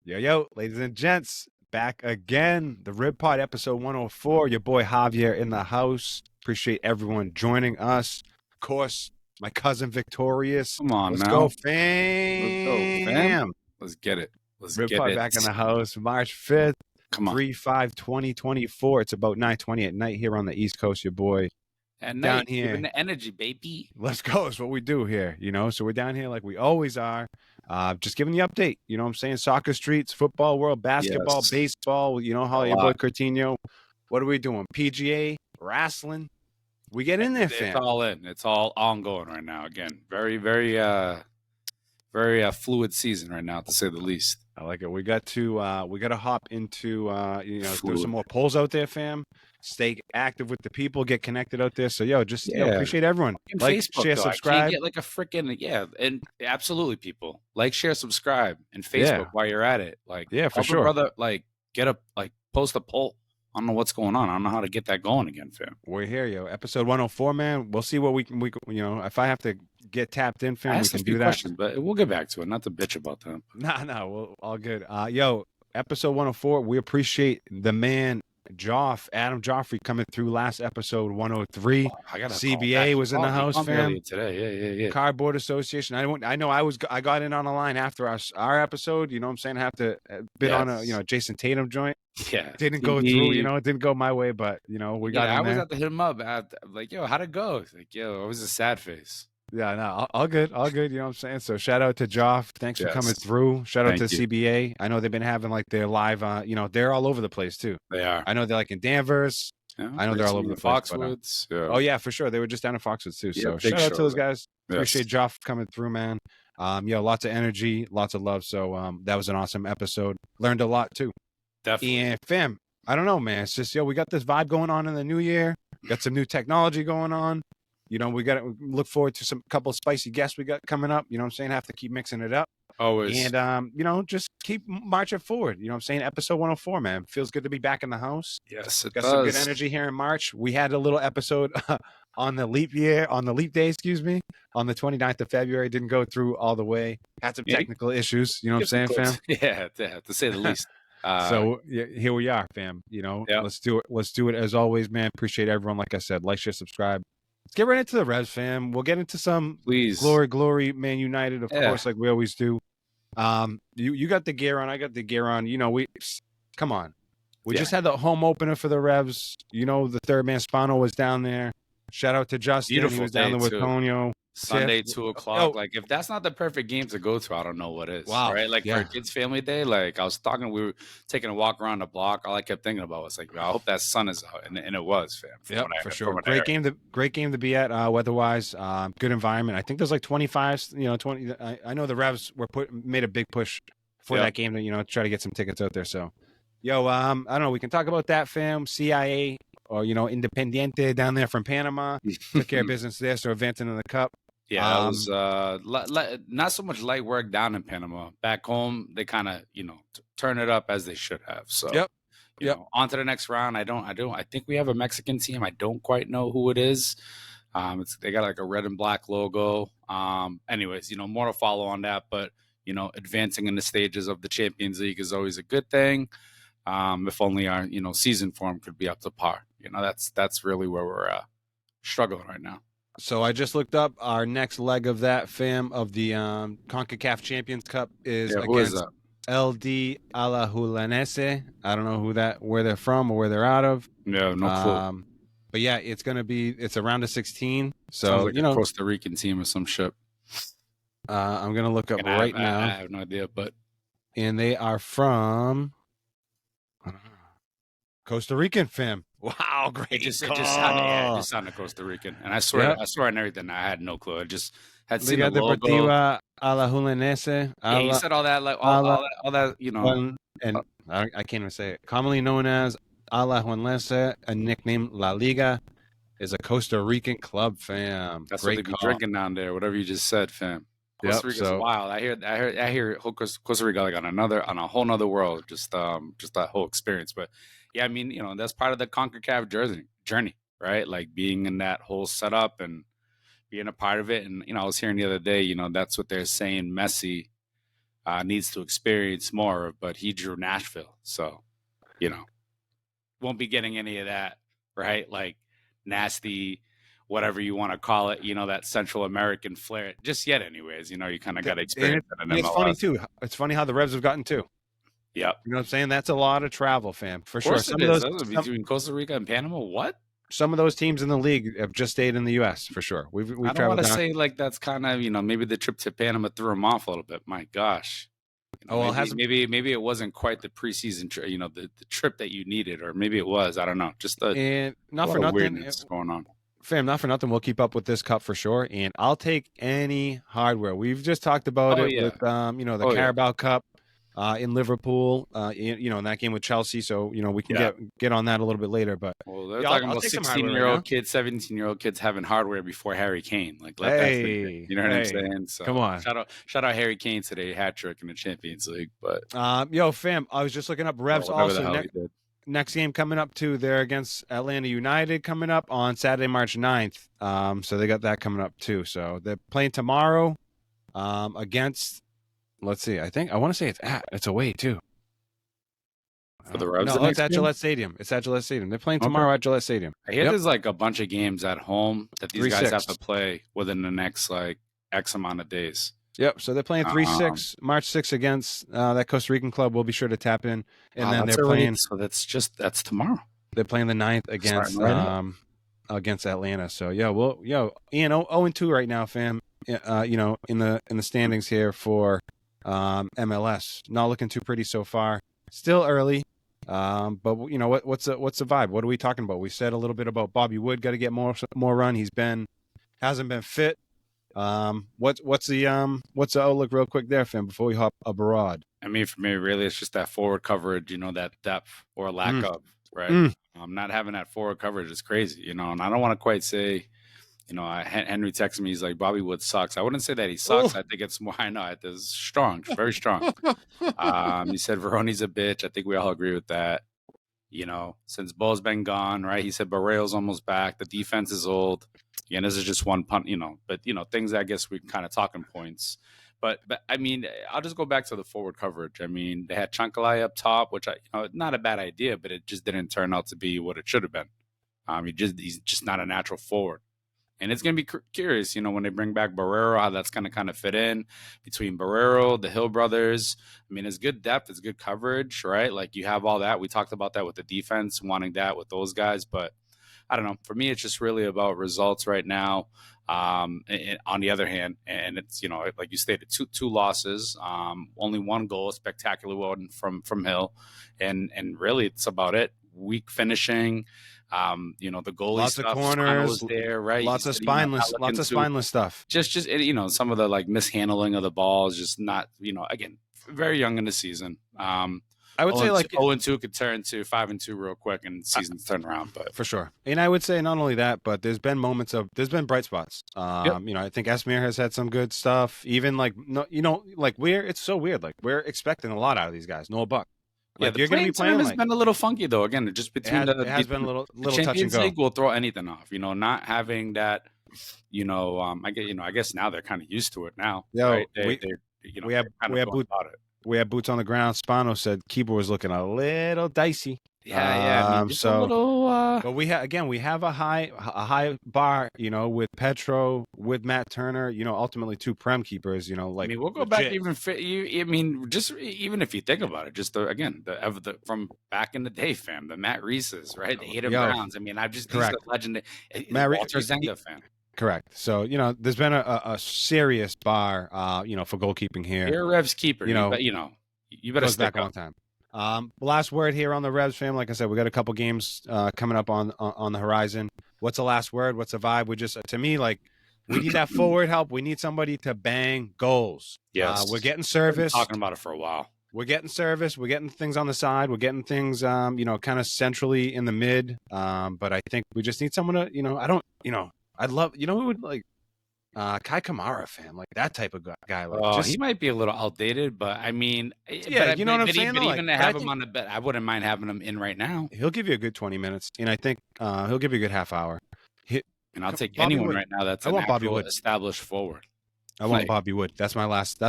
Yo, ladies and gents, back again. The Rib Pod, episode 104. Your boy Javier in the house. Appreciate everyone joining us. Of course, my cousin Victorious. Come on Let's now. go, Let's go, fam. fam. Let's get it. Let's Rib get Pod it. back in the house. March 5th, Come on. 3/5/2024. It's about 9:20 at night here on the East Coast, your boy. At Down night, here. giving the energy, baby. Let's go. It's what we do here, So we're down here like we always are. Just giving the update. You know what I'm saying? Soccer streets, football world, basketball, Yes. baseball. You know how A your boy lot. Coutinho. What are we doing? PGA, wrestling. We get in there, It's fam. all in. It's all ongoing right now. Again, very, very fluid season right now, to say the least. I like it. We got to hop into there's Fluid. some more polls out there, fam. Stay active with the people, get connected out there. So just Yeah. appreciate everyone. And Like, Facebook, share, though. subscribe. I can't get like a freaking and absolutely, people like, share, subscribe, and Facebook while you're at it. Like, Yeah, for help a sure. brother, post a poll. I don't know what's going on. I don't know how to get that going again, fam. We're here, yo. Episode 104, man. We'll see what we can if I have to get tapped in, fam, we can do that. Questions, but we'll get back to it. Not to bitch about them. No, well, all good. Episode 104. We appreciate the man Adam Joffrey coming through last episode 103. CBA was in the house, fam. Today. Yeah. Cardboard Association. I got in on a line after our episode. You know what I'm saying? I have to bid on a Jason Tatum joint. Yeah, didn't go through. It didn't go my way, but we got. I was at to hit him up. Like, yo, how'd it go? It's like, yo, it was a sad face. Yeah, no, all good. You know what I'm saying? So shout out to Joff. Thanks for coming through. Shout out to CBA. I know they've been having like their live, they're all over the place too. They are. I know they're like in Danvers. Yeah, I know they're all over the place. Foxwoods. Oh yeah, for sure. They were just down in Foxwoods too. So shout out to those guys. Yes. Appreciate Joff coming through, man. Lots of energy, lots of love. So that was an awesome episode. Learned a lot too. Definitely. And fam, I don't know, man. It's just we got this vibe going on in the new year. Got some new technology going on. We got to look forward to some couple of spicy guests we got coming up. You know what I'm saying? Have to keep mixing it up. Always. And, just keep marching forward. You know what I'm saying? Episode 104, man. Feels good to be back in the house. Yes, it got does. Some good energy here in March. We had a little episode on the leap day, on the 29th of February. Didn't go through all the way. Had some technical issues. You know what I'm saying, fam? Yeah, to say the least. So here we are, fam. Let's do it. Let's do it as always, man. Appreciate everyone. Like I said, like, share, subscribe. Let's get right into the Revs, fam. We'll get into some glory, Man United, of course, like we always do. You got the gear on, I got the gear on. Come on. We just had the home opener for the Revs. The third man Spano was down there. Shout out to Justin. Beautiful. He was down there with Tonio. Sunday, 2:00. Like, if that's not the perfect game to go to, I don't know what is. Wow. Right? Like, for a kids' family day, like, we were taking a walk around the block. All I kept thinking about was, like, I hope that sun is out. And it was, fam. Yep, for sure. Great game to be at, weather-wise. Good environment. I think there's like 25, 20. I know the Revs made a big push for that game to, try to get some tickets out there. So, I don't know. We can talk about that, fam. CIA or, Independiente down there from Panama. Took care of business there, so advancing in the Cup. Yeah, it was not so much light work down in Panama. Back home, they kind of turn it up as they should have. So on to the next round. I think we have a Mexican team. I don't quite know who it is. They got like a red and black logo. Anyways, more to follow on that. But advancing in the stages of the Champions League is always a good thing. If only our season form could be up to par. That's really where we're struggling right now. So I just looked up our next leg of that, fam, of the CONCACAF Champions Cup is against LD Alajuelense. I don't know where they're from or where they're out of. No clue. But yeah, it's a round of 16. So sounds like a Costa Rican team or some shit. I'm gonna look up now. I have no idea, and they are from Costa Rican, fam. Wow, great! It just sounded Costa Rican, and I swear on everything, I had no clue. I just had seen the logo. Alajuelense. Yeah, you said all that, like all that, And I can't even say it. Commonly known as Alajuelense, a nickname La Liga, is a Costa Rican club, fam. That's great what they be drinking down there. Whatever you just said, fam. Costa Rica's wild. I hear Costa Rica like on a whole nother world. Just that whole experience, but. Yeah, I mean, that's part of the CONCACAF journey, right? Like being in that whole setup and being a part of it. And, I was hearing the other day, that's what they're saying Messi needs to experience more of, but he drew Nashville. So, won't be getting any of that, right? Like nasty, whatever you want to call it, that Central American flair just yet anyways. You kind of got to experience it in MLS. It's funny too. It's funny how the Revs have gotten too. Yep. You know what I'm saying? That's a lot of travel, fam, for sure. Some of those between Costa Rica and Panama, what? Some of those teams in the league have just stayed in the U.S. for sure. I don't want to say like that's kind of maybe the trip to Panama threw them off a little bit. My gosh. Maybe it wasn't quite the preseason, the trip that you needed, or maybe it was. I don't know. Just not for nothing weirdness going on. Fam, not for nothing. We'll keep up with this cup for sure, and I'll take any hardware. We've just talked about with the Carabao Cup. In Liverpool, in that game with Chelsea. So, we can get on that a little bit later. But they're talking about 16-year-old kids, 17-year-old kids having hardware before Harry Kane. Like, let that you know what I'm saying? So, come on. Shout out Harry Kane today, hat trick in the Champions League. But fam, I was just looking up Revs also. Next game coming up too. They're against Atlanta United coming up on Saturday, March 9th. So they got that coming up too. So they're playing tomorrow against. Let's see. I want to say it's away too. For the Revs? No, it's at Gillette Stadium. It's at Gillette Stadium. They're playing tomorrow at Gillette Stadium. I hear there's like a bunch of games at home that these guys have to play within the next like X amount of days. Yep. So they're playing 3-6, March 6th against that Costa Rican club. We'll be sure to tap in. And then they're playing. So that's tomorrow. They're playing the 9th against Atlanta. So Ian 0-2 right now, fam. In the standings here for MLS. Not looking too pretty so far. Still early. But what's the vibe? What are we talking about? We said a little bit about Bobby Wood got to get more run. Hasn't been fit. What's the outlook real quick there, fam, before we hop abroad? I mean, for me, really, it's just that forward coverage, that depth or lack of, right? Not having that forward coverage is crazy, and I don't want to quite say, Henry texted me. He's like, Bobby Wood sucks. I wouldn't say that he sucks. I think it's more, I know it's strong, very strong. He said Veroni's a bitch. I think we all agree with that. Since Bo's been gone, right? He said Barreo's almost back. The defense is old. Again, this is just one punt, but things I guess we kind of talking points. But I mean, I'll just go back to the forward coverage. I mean, they had Chankalai up top, which not a bad idea, but it just didn't turn out to be what it should have been. He's just not a natural forward. And it's going to be curious, when they bring back Barrero, how that's going to kind of fit in between Barrero, the Hill brothers. I mean, it's good depth, it's good coverage, right? Like you have all that. We talked about that with the defense, wanting that with those guys. But I don't know. For me, it's just really about results right now. And on the other hand, and it's, like you stated, two losses, only one goal, a spectacular one from Hill. And really, it's about it. Weak finishing. The goalie lots stuff, of corners was there, right? Lots of spineless stuff. Just some of the like mishandling of the ball is just not, again, very young in the season. I would say like 0-2 could turn to 5-2 real quick and seasons turn around, but for sure. And I would say not only that, but there's been bright spots. I think Esmir has had some good stuff. Even it's so weird. Like we're expecting a lot out of these guys. Noah Buck. Like, you're going to be playing. It's been a little funky though. Again, just between it has been a little touch and go. League will throw anything off. Not having that. I guess now they're kind of used to it now. Right? We have boots on the ground. Spano said keyboard was looking a little dicey. Yeah. So, a little, but we have a high bar, with Petro, with Matt Turner, ultimately two prem keepers, we'll go back even. Just even if you think about it, just the from back in the day, fam, the Matt Reeses, right? The Adam Browns. I've just these are legend. Matt Walter Zenga fan. Correct. So, there's been a serious bar, for goalkeeping here. You're a Revs keeper, but you better goes back a long time. Last word here on the Revs, fam. Like I said, we got a couple games coming up on the horizon. What's the last word? What's the vibe? We just, to me, like, we need that forward help. We need somebody to bang goals. Yes. We're getting service. We've been talking about it for a while. We're getting service. We're getting things on the side. We're getting things, kind of centrally in the mid. But I think we just need someone to, I'd love, who would like Kai Kamara, fam, like that type of guy. Like, he might be a little outdated, but I mean, what I'm saying. But even to have him on the bet, I wouldn't mind having him in right now. He'll give you a good 20 minutes, and I think he'll give you a good half hour. And I'll take anyone right now that's an actual established forward. I want Bobby Wood. That's my last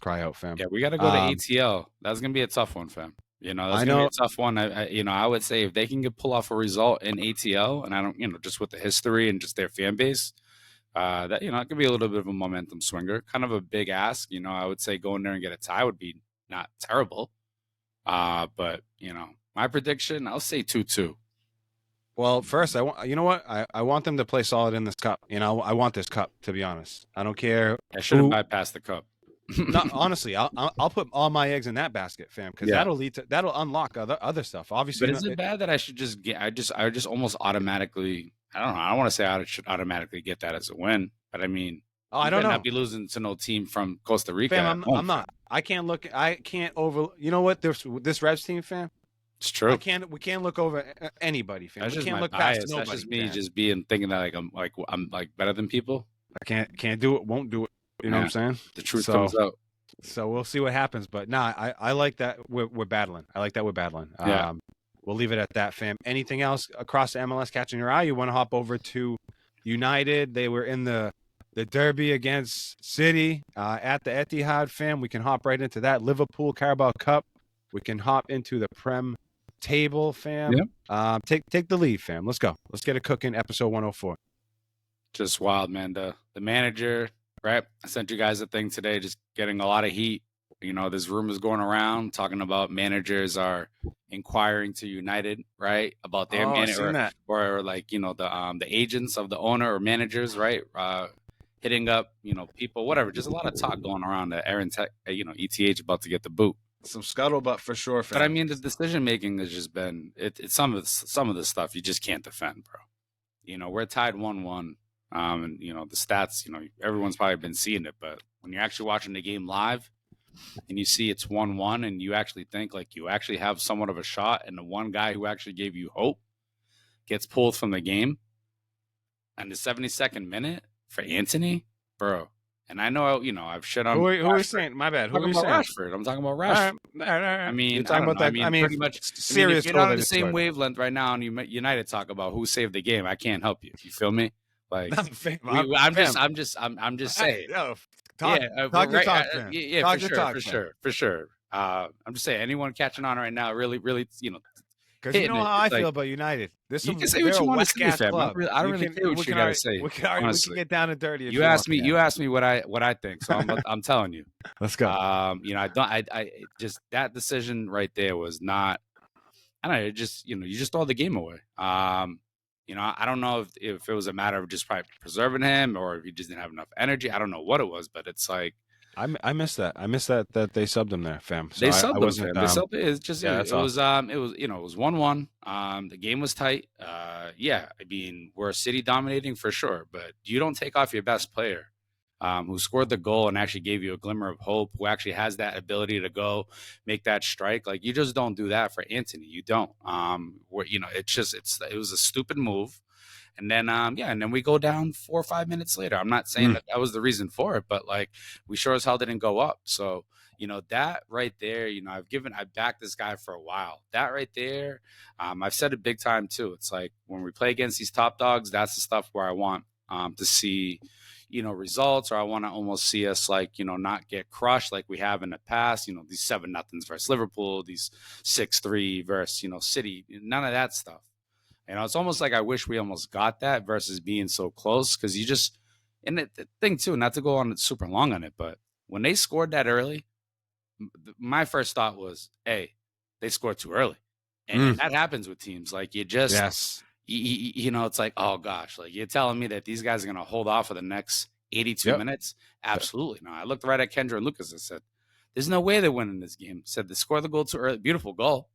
cry out, fam. Yeah, we got to go to ATL. That's my last cry out, fam. Yeah, we got to go to ATL. That's gonna be a tough one, fam. That's gonna be a tough one. I would say if they can pull off a result in ATL, and I don't, just with the history and just their fan base, that it could be a little bit of a momentum swinger. Kind of a big ask. I would say going there and get a tie would be not terrible. But my prediction, I'll say 2-2. Well, first, I want them to play solid in this cup. I want this cup, to be honest. I don't care. I shouldn't bypass the cup. No, honestly, I'll put all my eggs in that basket, fam, because that'll unlock other stuff. Obviously, but is it bad that I should just get? I just almost automatically. I don't know. I don't want to say I should automatically get that as a win, but I mean, I don't know. Not be losing to no team from Costa Rica. Fam, I'm not. I can't look. I can't over. You know what? This Revs team, fam. It's true. We can't look over anybody, fam. That's we can't look bias. past nobody. That's just me just thinking that I'm better than people. I can't do it. Won't do it. You know what I'm saying? The truth comes out. So we'll see what happens. But I like that we're battling. I like that we're battling. Yeah. We'll leave it at that, fam. Anything else across the MLS catching your eye? You want to hop over to United? They were in the derby against City at the Etihad, fam. We can hop right into that. Liverpool Carabao Cup. We can hop into the Prem table, fam. Yep. Take the lead, fam. Let's go. Let's get it cooking. Episode 104. Just wild, man. The manager, right? I sent you guys a thing today, just getting a lot of heat. There's rumors going around talking about managers are inquiring to United, right, about their manager, or like the agents of the owner or managers, right, hitting up people, whatever. Just a lot of talk going around that Aaron ETH about to get the boot. Some scuttlebutt for sure, fam. But I mean, the decision making has just been it's some of the stuff you just can't defend, bro. We're tied 1-1. And the stats, everyone's probably been seeing it, but when you're actually watching the game live and you see it's 1-1 and you actually think like you actually have somewhat of a shot, and the one guy who actually gave you hope gets pulled from the game, and the 72nd minute for Anthony, bro. And I know, I've shit on. Who are you saying? My bad. Who are you saying? Rashford. I'm talking about Rashford. All right. I mean, you're talking about that. I mean, pretty much serious. If you're not on the same wavelength right now, and United talk about who saved the game, I can't help you. You feel me? Like, I'm just saying. Talk your talk, man. Yeah, for sure. I'm just saying, anyone catching on right now, really, because you know how I feel about United. You can say what you want to say, fam. I don't really care what you gotta say. We can get down and dirty. You asked me what I think, so I'm telling you. Let's go. I just that decision right there was not. I don't know. It just you just throw the game away. I don't know if it was a matter of just probably preserving him, or if he just didn't have enough energy. I don't know what it was, but it's like I missed that. I missed that they subbed him there, fam. So they subbed him. They subbed it. It's just it was 1-1. The game was tight. I mean, we're City dominating for sure, but you don't take off your best player, who scored the goal and actually gave you a glimmer of hope, who actually has that ability to go make that strike. Like, you just don't do that for Anthony. You don't. It was a stupid move. And then, and then we go down 4 or 5 minutes later. I'm not saying that was the reason for it, but like, we sure as hell didn't go up. So, that right there, I backed this guy for a while. That right there, I've said it big time too. It's like, when we play against these top dogs, that's the stuff where I want to see, results, or I want to almost see us like, not get crushed like we have in the past, these 7-0 versus Liverpool, these 6-3 versus, City, none of that stuff. It's almost like I wish we almost got that versus being so close, because and the thing too, not to go on super long on it, but when they scored that early, my first thought was, hey, they scored too early. And that happens with teams. Like, you just, yes. It's like, oh gosh, like, you're telling me that these guys are going to hold off for the next 82 minutes? Absolutely not. I looked right at Kendra and Lucas and said, there's no way they're winning this game. Said they scored the goal too early. Beautiful goal.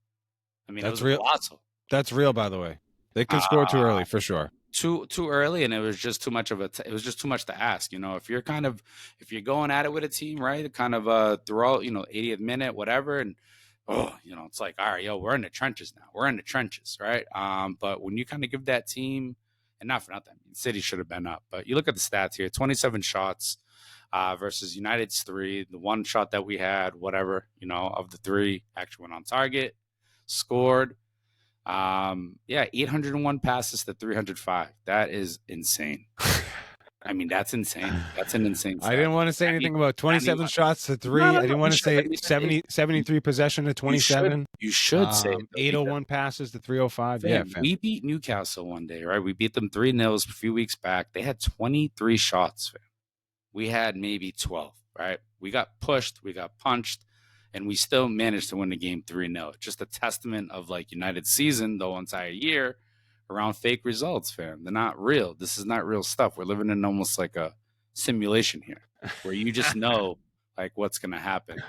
I mean, that's it was real. colossal. That's real, by the way. They can score too early for sure. Too early, and it was just too much it was just too much to ask. If you're going at it with a team, right? Kind of throughout, 80th minute, whatever, and it's like, all right, we're in the trenches now. We're in the trenches, right? But when you kind of give that team, and not for nothing, City should have been up, but you look at the stats here: 27 shots versus United's 3. The one shot that we had, whatever, of the 3 actually went on target, scored. 801 passes to 305. That is insane. I mean, that's insane. That's an insane I didn't want to say anything about 27 shots to 3. I didn't want to say 73 possession to 27. You should say 801 passes to 305. Fam, we beat Newcastle one day, right? We beat them 3-0 a few weeks back. They had 23 shots, fam. We had maybe 12, right? We got pushed, we got punched, and we still managed to win the game 3-0. Just a testament of like United's season, the whole entire year, around fake results, fam. They're not real. This is not real stuff. We're living in almost like a simulation here, where you just know like what's gonna happen.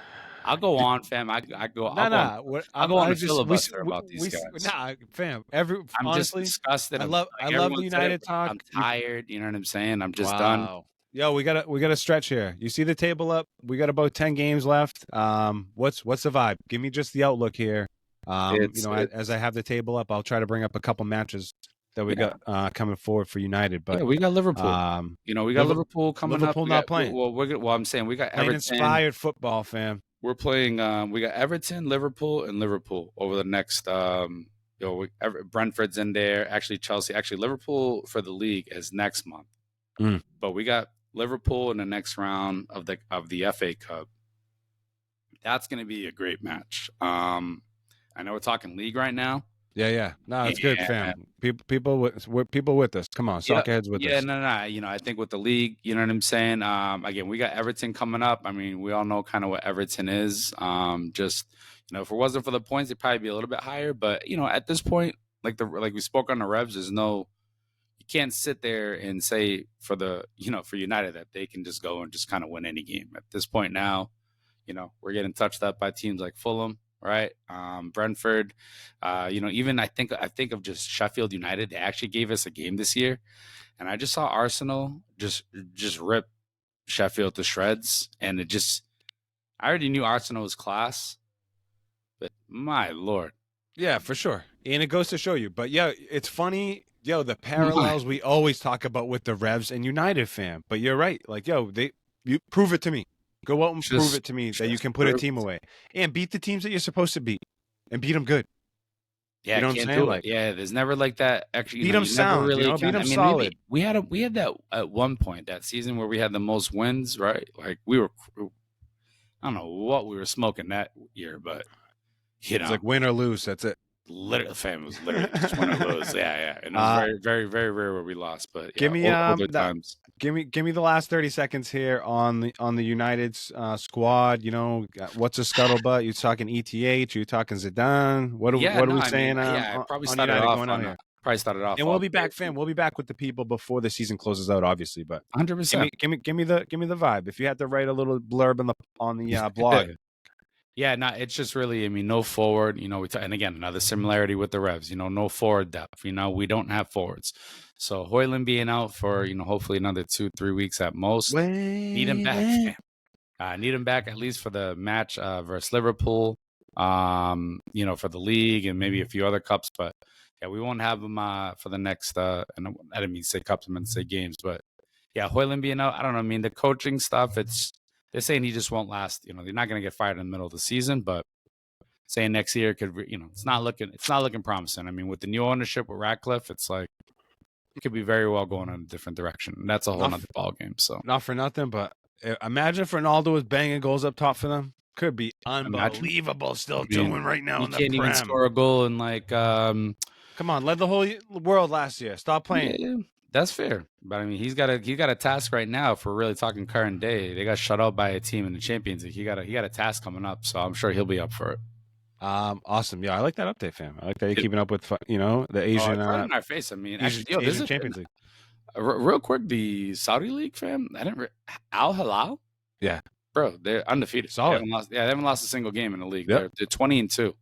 I'll go on, fam. I'll go on a filibuster about these guys. Nah, fam. I'm honestly, just disgusted. I love the United talk. I'm tired. You know what I'm saying? I'm just done. Yo, we gotta stretch here. You see the table up? We got about 10 games left. What's the vibe? Give me just the outlook here. As I have the table up, I'll try to bring up a couple matches that we got coming forward for United. But we got Liverpool. We got Liverpool coming up. Liverpool not playing. I'm saying we got Everton. Inspired football, fam. We're playing. We got Everton, Liverpool, and Liverpool over the next. Brentford's in there. Actually, Chelsea. Actually, Liverpool for the league is next month. But we got Liverpool in the next round of the FA Cup. That's going to be a great match. I know we're talking league right now. Yeah. No, it's good, fam. People with us. Come on, soccer heads with us. Yeah, no. I think with the league, you know what I'm saying? Again, we got Everton coming up. I mean, we all know kind of what Everton is. If it wasn't for the points, it'd probably be a little bit higher. But, at this point, like we spoke on the Revs, you can't sit there and say for United that they can just go and just kind of win any game. At this point now, we're getting touched up by teams like Fulham. Right, Brentford. Even I think of just Sheffield United. They actually gave us a game this year, and I just saw Arsenal just rip Sheffield to shreds. And I already knew Arsenal was class, but my lord, yeah, for sure. And it goes to show you. But yeah, it's funny, the parallels we always talk about with the Revs and United, fam. But you're right, like you prove it to me. Go out and prove it to me that you can put a team away and beat the teams that you're supposed to beat and beat them good. Yeah, you know what I'm saying? Like, there's never like that. Actually, beat them sound. Beat them solid. We had that at one point that season where we had the most wins, right? Like we were, I don't know what we were smoking that year, but it's like win or lose. That's it. Literally, fam, was literally just win or lose. Yeah. And it was very, very, very rare where we lost. But give me Give me the last 30 seconds here on the United's squad. What's a scuttlebutt? You talking ETH? You talking Zidane? What are we saying? Probably started off. And we'll be back, fam. We'll be back with the people before the season closes out, obviously. But 100%. Give me the vibe. If you had to write a little blurb on the blog. Yeah, it's just really, no forward, and again, another similarity with the Revs, no forward depth, we don't have forwards. So Højlund being out for, hopefully another 2-3 weeks at most. Need him back. Need him back at least for the match versus Liverpool, for the league and maybe a few other cups. But yeah, we won't have him for the next, and I didn't mean to say cups, I meant to say games. But yeah, Højlund being out, I don't know, the coaching stuff, they're saying he just won't last. They're not going to get fired in the middle of the season, but saying next year could, it's not looking promising. With the new ownership with Ratcliffe, it's like it could be very well going in a different direction. And that's a whole other ball game. So not for nothing, but imagine if Ronaldo was banging goals up top for them. Could be unbelievable. Still doing right now. He can't even score a goal in like. Come on, led the whole world last year. Stop playing. Yeah. That's fair, but he's got a task right now. For really talking current day, they got shut out by a team in the Champions League. He got a task coming up, so I'm sure he'll be up for it. Awesome. Yeah, I like that update, fam. I like that you're keeping up with the Asian. Right in our face. Asian this is Champions League. Real quick, the Saudi League, fam. Al Hilal. Yeah, bro, they're undefeated. Solid. They haven't lost a single game in the league. Yep. They're 20-2.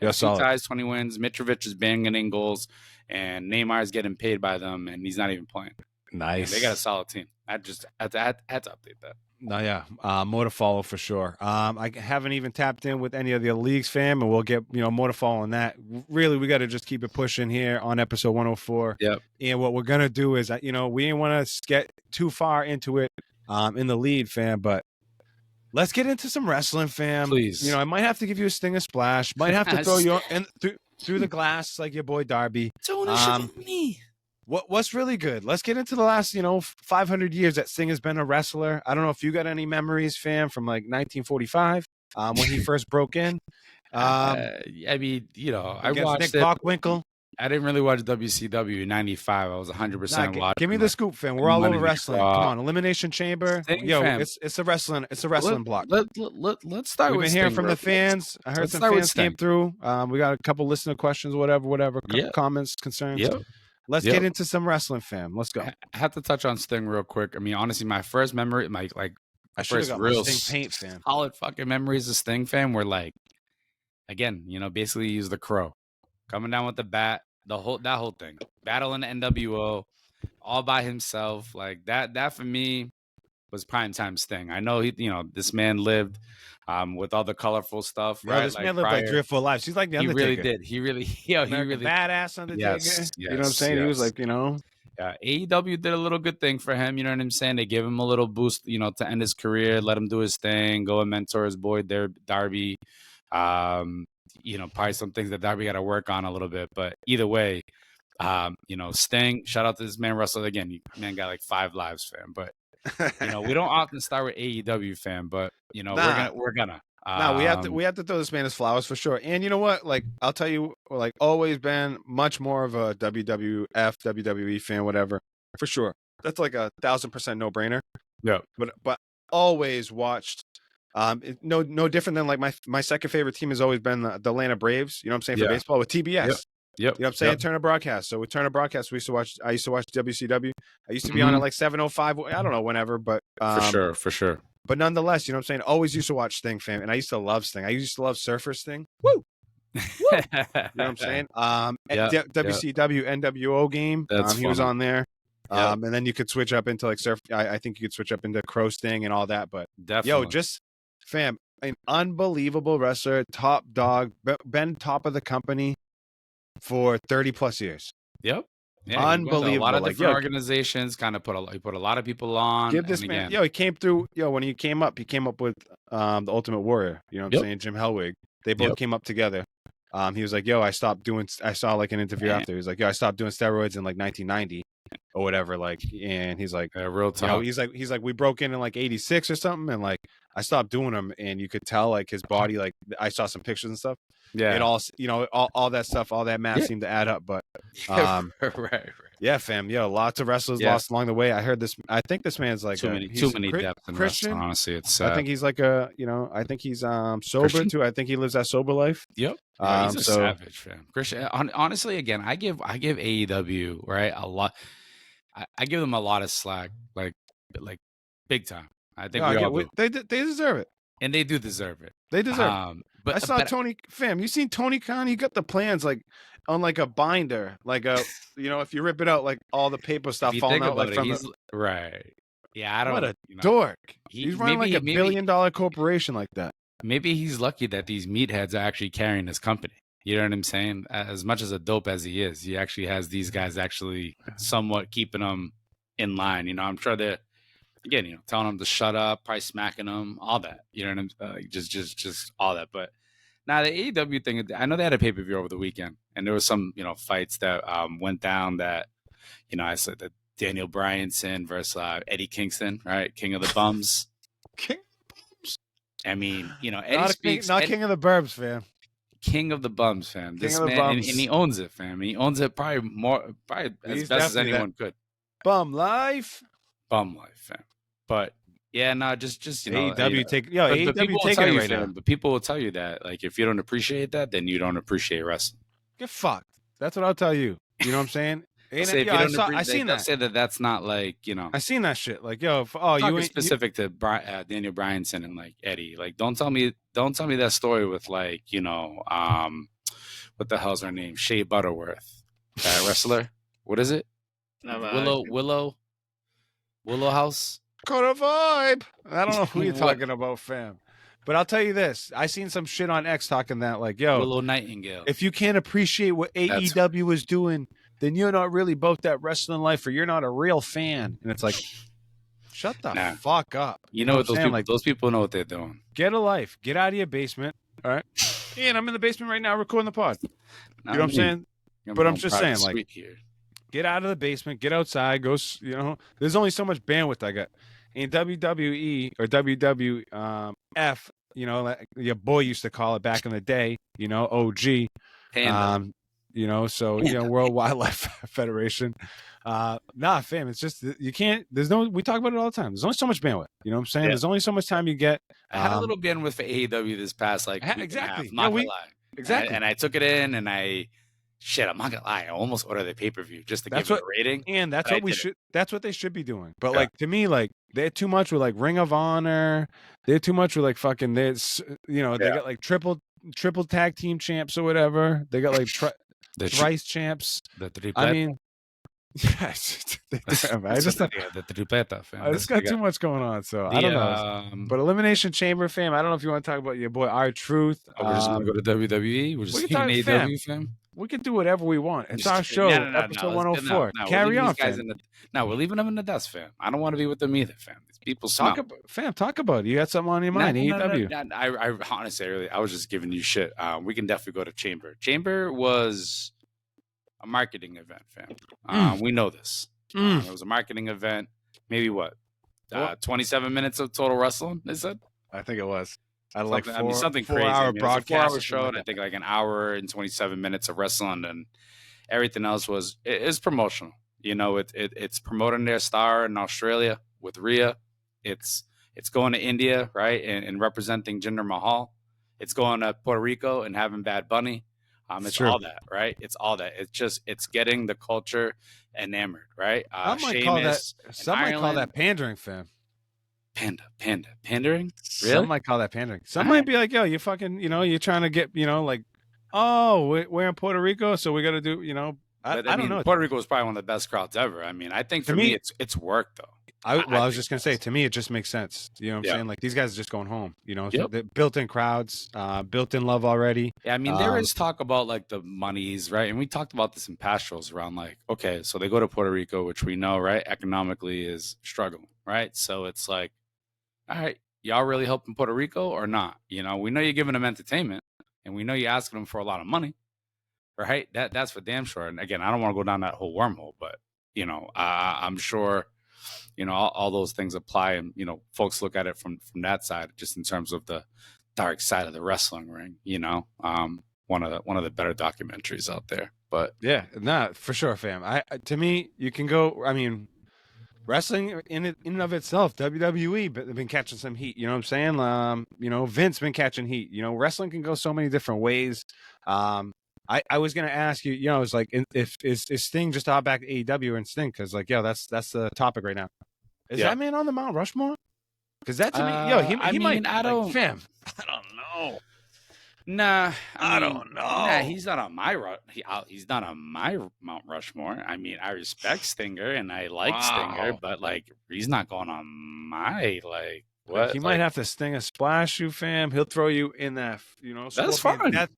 Yeah, solid. 2 ties, 20 wins. Mitrovic is banging in goals. And Neymar's getting paid by them, and he's not even playing. Nice. They got a solid team. I just had to update that. No, yeah. More to follow for sure. I haven't even tapped in with any of the leagues, fam, and we'll get more to follow on that. Really, we got to just keep it pushing here on episode 104. Yep. And what we're gonna do is, we didn't want to get too far into it in the lead, fam, but let's get into some wrestling, fam. Please. I might have to give you a Stinger Splash. Might have to throw you in through the glass like your boy Darby. Don't shoot me. What's really good? Let's get into the last, 500 years that Sting has been a wrestler. I don't know if you got any memories, fam, from like 1945 when he first broke in. I mean, I watched Nick Bockwinkel. I didn't really watch WCW in '95. I was 100% watching. Give me the scoop, fam. We're all over wrestling. Come on, Elimination Chamber. It's a wrestling block. Let's start. We've been hearing from the fans. I heard some fans came through. We got a couple listener questions, whatever. Comments, concerns. Yep. Let's get into some wrestling, fam. Let's go. I have to touch on Sting real quick. I mean, honestly, my first memory, I should have got real Sting paint, fam. Solid fucking memories of Sting, fam. Were like, again, basically use the Crow, coming down with the bat, that whole thing, battling the NWO, all by himself, like that for me was primetime Sting. I know this man lived with all the colorful stuff. Right? This man lived like 3 or 4 lives. He's like the Undertaker. He really did. He really badass Undertaker. Yes, you know what I'm saying? He was like, Yeah, AEW did a little good thing for him. You know what I'm saying? They gave him a little boost, to end his career, let him do his thing, go and mentor his boy there, Darby. Probably some things that Darby got to work on a little bit, but either way, Sting, shout out to this man, Russell. Again, man got like 5 lives, fam. But we don't often start with AEW, fam. But we're gonna. We have to throw this man his flowers for sure. And you know what? Like I'll tell you, like always been much more of a WWF, WWE fan, whatever, for sure. That's like 1,000% no brainer. Yeah. But always watched. No different than like my second favorite team has always been the Atlanta Braves. You know what I'm saying, for baseball with TBS. Yep. You know what I'm saying? Turner Broadcast. So with Turner Broadcast, I used to watch WCW. I used to be on at like 7:05. I don't know whenever, but for sure. But nonetheless, you know what I'm saying? Always used to watch Sting, fam, and I used to love Sting. I used to love Surfer Sting. Woo! You know what I'm saying? WCW NWO game. He was on there. And then you could switch up into like Surf. I think you could switch up into Crow Sting and all that. But just fam, an unbelievable wrestler, top dog, been top of the company for 30 plus years. Yep. Yeah, unbelievable. A lot of different organizations kind of put a lot of people on. Give this man, he came through. When he came up with the Ultimate Warrior. You know what I'm saying? Jim Hellwig. They both came up together. He was like, I saw like an interview after. He was like, I stopped doing steroids in like 1990 or whatever. Like, and he's like, real talk. He's like, we broke in like 86 or something. And like, I stopped doing them, and you could tell like his body, like I saw some pictures and stuff. Yeah. It all, all that stuff, all that math seemed to add up. But, right. Yeah, fam. Lots of wrestlers lost along the way. I heard this. I think this man's like too many depth in Christian. Wrestling, honestly, it's. I think he's like I think he's sober Christian? Too. I think he lives that sober life. Yep. He's a savage, fam. Christian. Honestly, again, I give AEW a lot. I give them a lot of slack, like big time. I think they deserve it, and they do deserve it. They deserve it. But I saw Tony, fam. You seen Tony Khan? He got the plans like on like a binder, like a if you rip it out, like all the paper stuff falling out like from right. Yeah, I don't. What a dork! He's running like a $1 billion corporation like that. Maybe he's lucky that these meatheads are actually carrying his company. You know what I'm saying? As much as a dope as he is, he actually has these guys actually somewhat keeping him in line. I'm sure they're. Again, telling them to shut up, probably smacking them, all that. You know what I'm saying? Just all that. But now the AEW thing, I know they had a pay-per-view over the weekend, and there was some, fights that went down that, I said that Daniel Bryanson versus Eddie Kingston, right? King of the Bums. King of the Bums. I mean, not King of the Burbs, fam. King of the Bums, fam. This man, and he owns it, fam. He owns it probably as best as anyone could. Bum life, fam. But just AEW take AEW taking it right now. But people will tell you that like if you don't appreciate that, then you don't appreciate wrestling. Get fucked. That's what I'll tell you. You know what I'm saying? I seen that. Say that's not like I seen that shit. Like you ain't specific to Daniel Bryanson and like Eddie. Like don't tell me that story with like what the hell's her name? Shea Butterworth, that wrestler. What is it? Willow House. Got a vibe. I don't know who you're talking about, fam. But I'll tell you this. I seen some shit on X talking that like, Willow Nightingale. If you can't appreciate what AEW is doing, then you're not really about that wrestling life, or you're not a real fan. And it's like, shut the fuck up. You know what those people know what they're doing. Get a life. Get out of your basement. All right. And I'm in the basement right now recording the pod. You know what I'm saying? But I'm just saying, like, Get out of the basement. Get outside. Go. There's only so much bandwidth I got. In WWE or WWF, like your boy used to call it back in the day. OG. World Wildlife Federation. Fam, it's just you can't. We talk about it all the time. There's only so much bandwidth. You know what I'm saying? Yeah. There's only so much time you get. I had a little bandwidth for AEW this past week exactly. Not gonna lie. Exactly. And I took it in, and I'm not gonna lie. I almost ordered the pay-per-view just to give it a rating. And that's what that's what they should be doing. But to me, they're too much with Ring of Honor. They're too much with fucking this. They got triple tag team champs or whatever. They got the thrice champs. I mean, yes, I just got too much going on, so I don't know. But Elimination Chamber, fam. I don't know if you want to talk about your boy R-Truth. We're just gonna go to WWE. We're just hitting AEW, fam. We can do whatever we want. It's our show, episode 104. Carry on, fam. We're leaving them in the dust, fam. I don't want to be with them either, fam. These people talk about it. You got something on your mind, AEW. I honestly, I was just giving you shit. We can definitely go to Chamber. Chamber was a marketing event, fam. We know this. It was a marketing event. Maybe 27 minutes of total wrestling, is it? I think it was. Something crazy. 4-hour broadcast. 4-hour show, and I think an hour and 27 minutes of wrestling, and everything else is promotional. It's promoting their star in Australia with Rhea. It's going to India, right, and representing Jinder Mahal. It's going to Puerto Rico and having Bad Bunny. It's all that, right? It's all that. It's getting the culture enamored, right? Some might call that pandering, fam. Pandering? Really? Some might call that pandering. Some might be like, yo, you fucking, you're trying to get, we're in Puerto Rico, so we got to do, I don't know. Puerto Rico is probably one of the best crowds ever. I mean, I think for me, it's work though. I was just gonna say, to me, it just makes sense. You know what I'm saying? These guys are just going home. So they're built-in crowds, built-in love already. Yeah, I mean, there is talk about the monies, right? And we talked about this in past shows around okay, so they go to Puerto Rico, which we know, right, economically is struggling, right? So it's all right, y'all really helping Puerto Rico or not? We know you're giving them entertainment, and we know you're asking them for a lot of money, right? That's for damn sure. And again, I don't want to go down that whole wormhole, but I'm sure. All those things apply, and folks look at it from that side, just in terms of the dark side of the wrestling ring. One of the better documentaries out there. But yeah, for sure, fam. To me, you can go. I mean, wrestling in and of itself, WWE, but they've been catching some heat. You know what I'm saying? Vince been catching heat. Wrestling can go so many different ways. I was gonna ask you, it's if is Sting just out back to AEW and Sting, because that's the topic right now. Is that man on the Mount Rushmore? Because that to me, he might. I don't, fam. I don't know. Nah, I don't know. Nah, he's not on my he's not on my Mount Rushmore. I mean, I respect Stinger and I like Stinger, but he's not going on my what? He might have to sting a splash you, fam. He'll throw you in that, that's fine. Death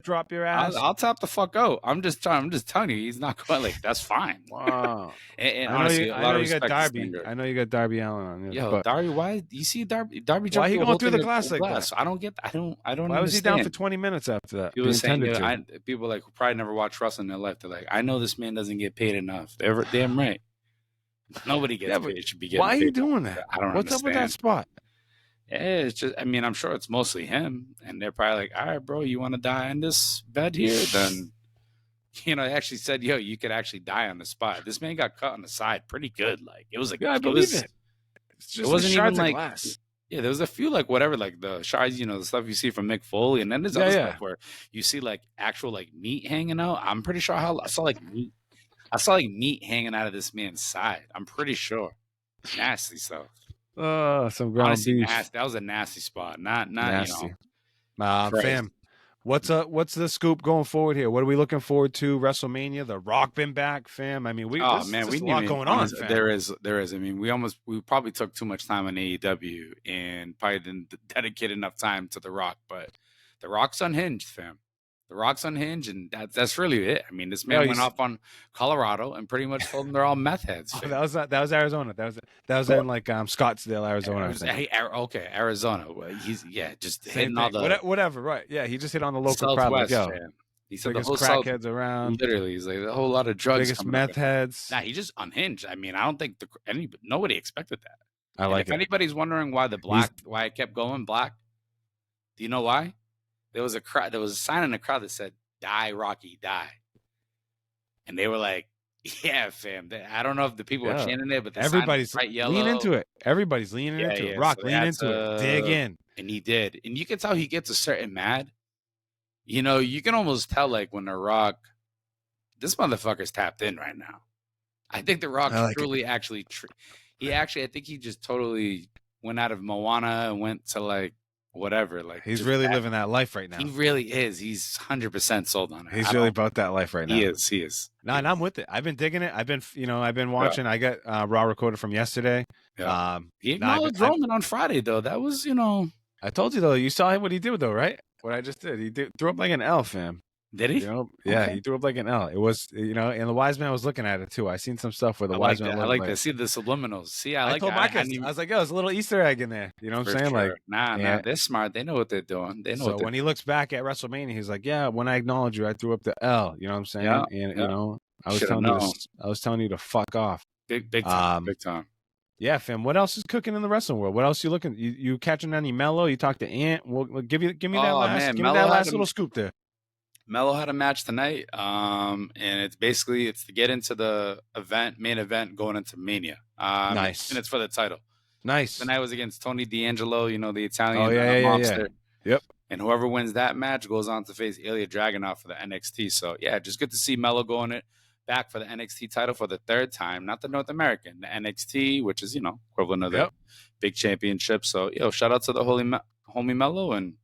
drop your ass. I'll tap the fuck out. I'm just telling you, he's not going that's fine. Wow. and honestly, a lot of respect to Darby. Stinger. I know you got Darby Allin on. Darby, why you see Darby? Why he going through the glass like that? I don't get. I don't. Why was he down for 20 minutes after that? People saying people who probably never watched wrestling in their life. They're like, I know this man doesn't get paid enough. They're damn right. Nobody gets paid. Should be getting why are you paid. doing that? I don't What's understand. up with that spot? Yeah, it's just. I mean, I'm sure it's mostly him, and they're probably like, "All right, bro, you want to die in this bed here?" Then, they actually said, "Yo, you could actually die on the spot." This man got cut on the side pretty good. It was I believe it. It wasn't even glass. Yeah, there was a few whatever, the shards, the stuff you see from Mick Foley, and then there's other stuff where you see actual meat hanging out. I'm pretty sure I saw meat. I saw meat hanging out of this man's side. I'm pretty sure. Nasty stuff. Some ground beef. That was a nasty spot. Not nasty. Fam, what's the scoop going forward here? What are we looking forward to? WrestleMania. The Rock been back, fam. I mean, we a lot going on. Fam. There is. I mean, we probably took too much time on AEW and probably didn't dedicate enough time to The Rock. But The Rock's unhinged, fam. The Rock's unhinged, and that's really it. I mean, this man went off on Colorado and pretty much told them they're all meth heads. That was Arizona. That was in Scottsdale, Arizona. Arizona. He's just hitting all the whatever. Right? Yeah, he just hit on the local crowd. Southwest, He said biggest the whole crackheads around. Literally, he's like a whole lot of drugs. Biggest meth heads. Nah, he just unhinged. I mean, I don't think nobody expected that. I like it. If anybody's wondering why why it kept going black, do you know why? There was a sign in the crowd that said, "Die, Rocky, die," and they were like, "Yeah, fam." I don't know if the people were chanting it, but everybody's leaning into it. Everybody's leaning into it. Rock, lean into it. Dig in, and he did. And you can tell he gets a certain mad. You know, you can almost tell like when The Rock, this motherfucker's tapped in right now. I think The Rock truly actually, I think he just totally went out of Moana and went to like whatever. Like he's really living that life right now. He really is. He's 100% sold on it. He's really about that life right now. He is. No, and I'm with it. I've been digging it. I've been watching. I got Raw recorded from yesterday. Yeah. He acknowledged Roman on Friday though. That was, I told you though. You saw what he did though, right? What I just did. He threw up like an L, fam. Did he? Yeah, he threw up like an L. It was, and the wise man was looking at it too. I seen some stuff where the wise man. I like that. See the subliminals. See, I told Marcus, I was like, "Yo, there's a little Easter egg in there." You know what I'm saying? Sure. Like, nah, they're smart. They know what they're doing. They know. So when he looks back at WrestleMania, he's like, "Yeah, when I acknowledge you, I threw up the L." You know what I'm saying? Yeah, and I was telling you to fuck off. Big time. Big time. Yeah, fam. What else is cooking in the wrestling world? What else you looking? You catching any Mello? You talked to Ant? Well, give me that last little scoop there. Mello had a match tonight, and it's to get into the main event going into Mania. Nice. And it's for the title. Nice. Tonight was against Tony D'Angelo, the Italian monster. Yeah. Yep. And whoever wins that match goes on to face Ilya Dragunov for the NXT. So, yeah, just good to see Mello going it back for the NXT title for the third time, not the North American, the NXT, which is, equivalent of the big championship. So, shout out to the homie Mello. And,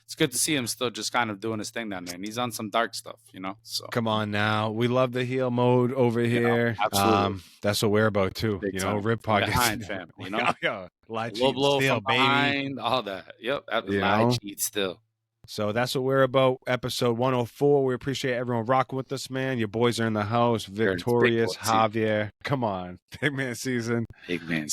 it's good to see him still just kind of doing his thing down there. And he's on some dark stuff, So come on now. We love the heel mode over here. Absolutely. That's what we're about too. Big Rib podcast. Behind fam, Lie, cheat, blow steal, from baby. Behind, all that. Yep. Lie, cheat, still. So that's what we're about. Episode 104. We appreciate everyone rocking with us, man. Your boys are in the house. Victorious, Javier. Come on. Big man season.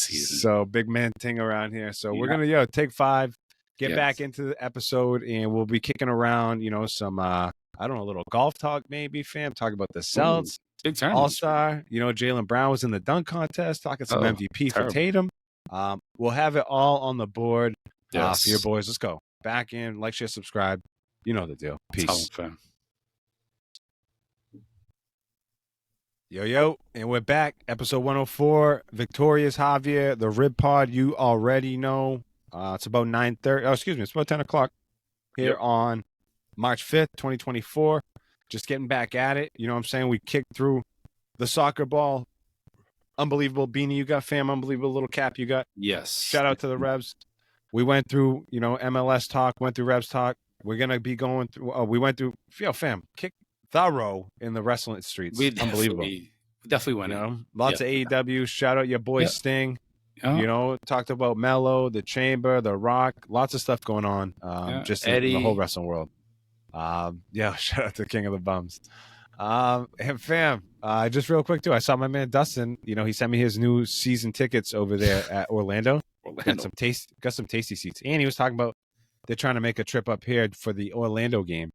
So big man thing around here. So we're going to, take 5. Get back into the episode, and we'll be kicking around, some, a little golf talk maybe, fam. Talk about the Celts. Big time. All-Star. Jaylen Brown was in the dunk contest, talking some MVP for Tatum. We'll have it all on the board for your boys. Let's go. Back in, like, share, subscribe. You know the deal. Peace. Yo, and we're back. Episode 104. Victorious Javier, the Rib Pod. You already know. It's about 9:30. Oh, excuse me. It's about 10 o'clock here on March 5th, 2024. Just getting back at it. You know what I'm saying? We kicked through the soccer ball. Unbelievable beanie you got, fam. Unbelievable little cap you got. Yes. Shout out to the Revs. We went through, MLS talk, went through Revs talk. We're going to be going through, we went through, fam, kick thorough in the wrestling streets. Unbelievable. We definitely went in. Lots of AEW. Shout out your boy Sting. Talked about Mello, the Chamber, the Rock, lots of stuff going on. Just in the whole wrestling world. Shout out to King of the Bums. And fam, just real quick too, I saw my man Dustin. He sent me his new season tickets over there at Orlando. Got some tasty seats, and he was talking about they're trying to make a trip up here for the Orlando game.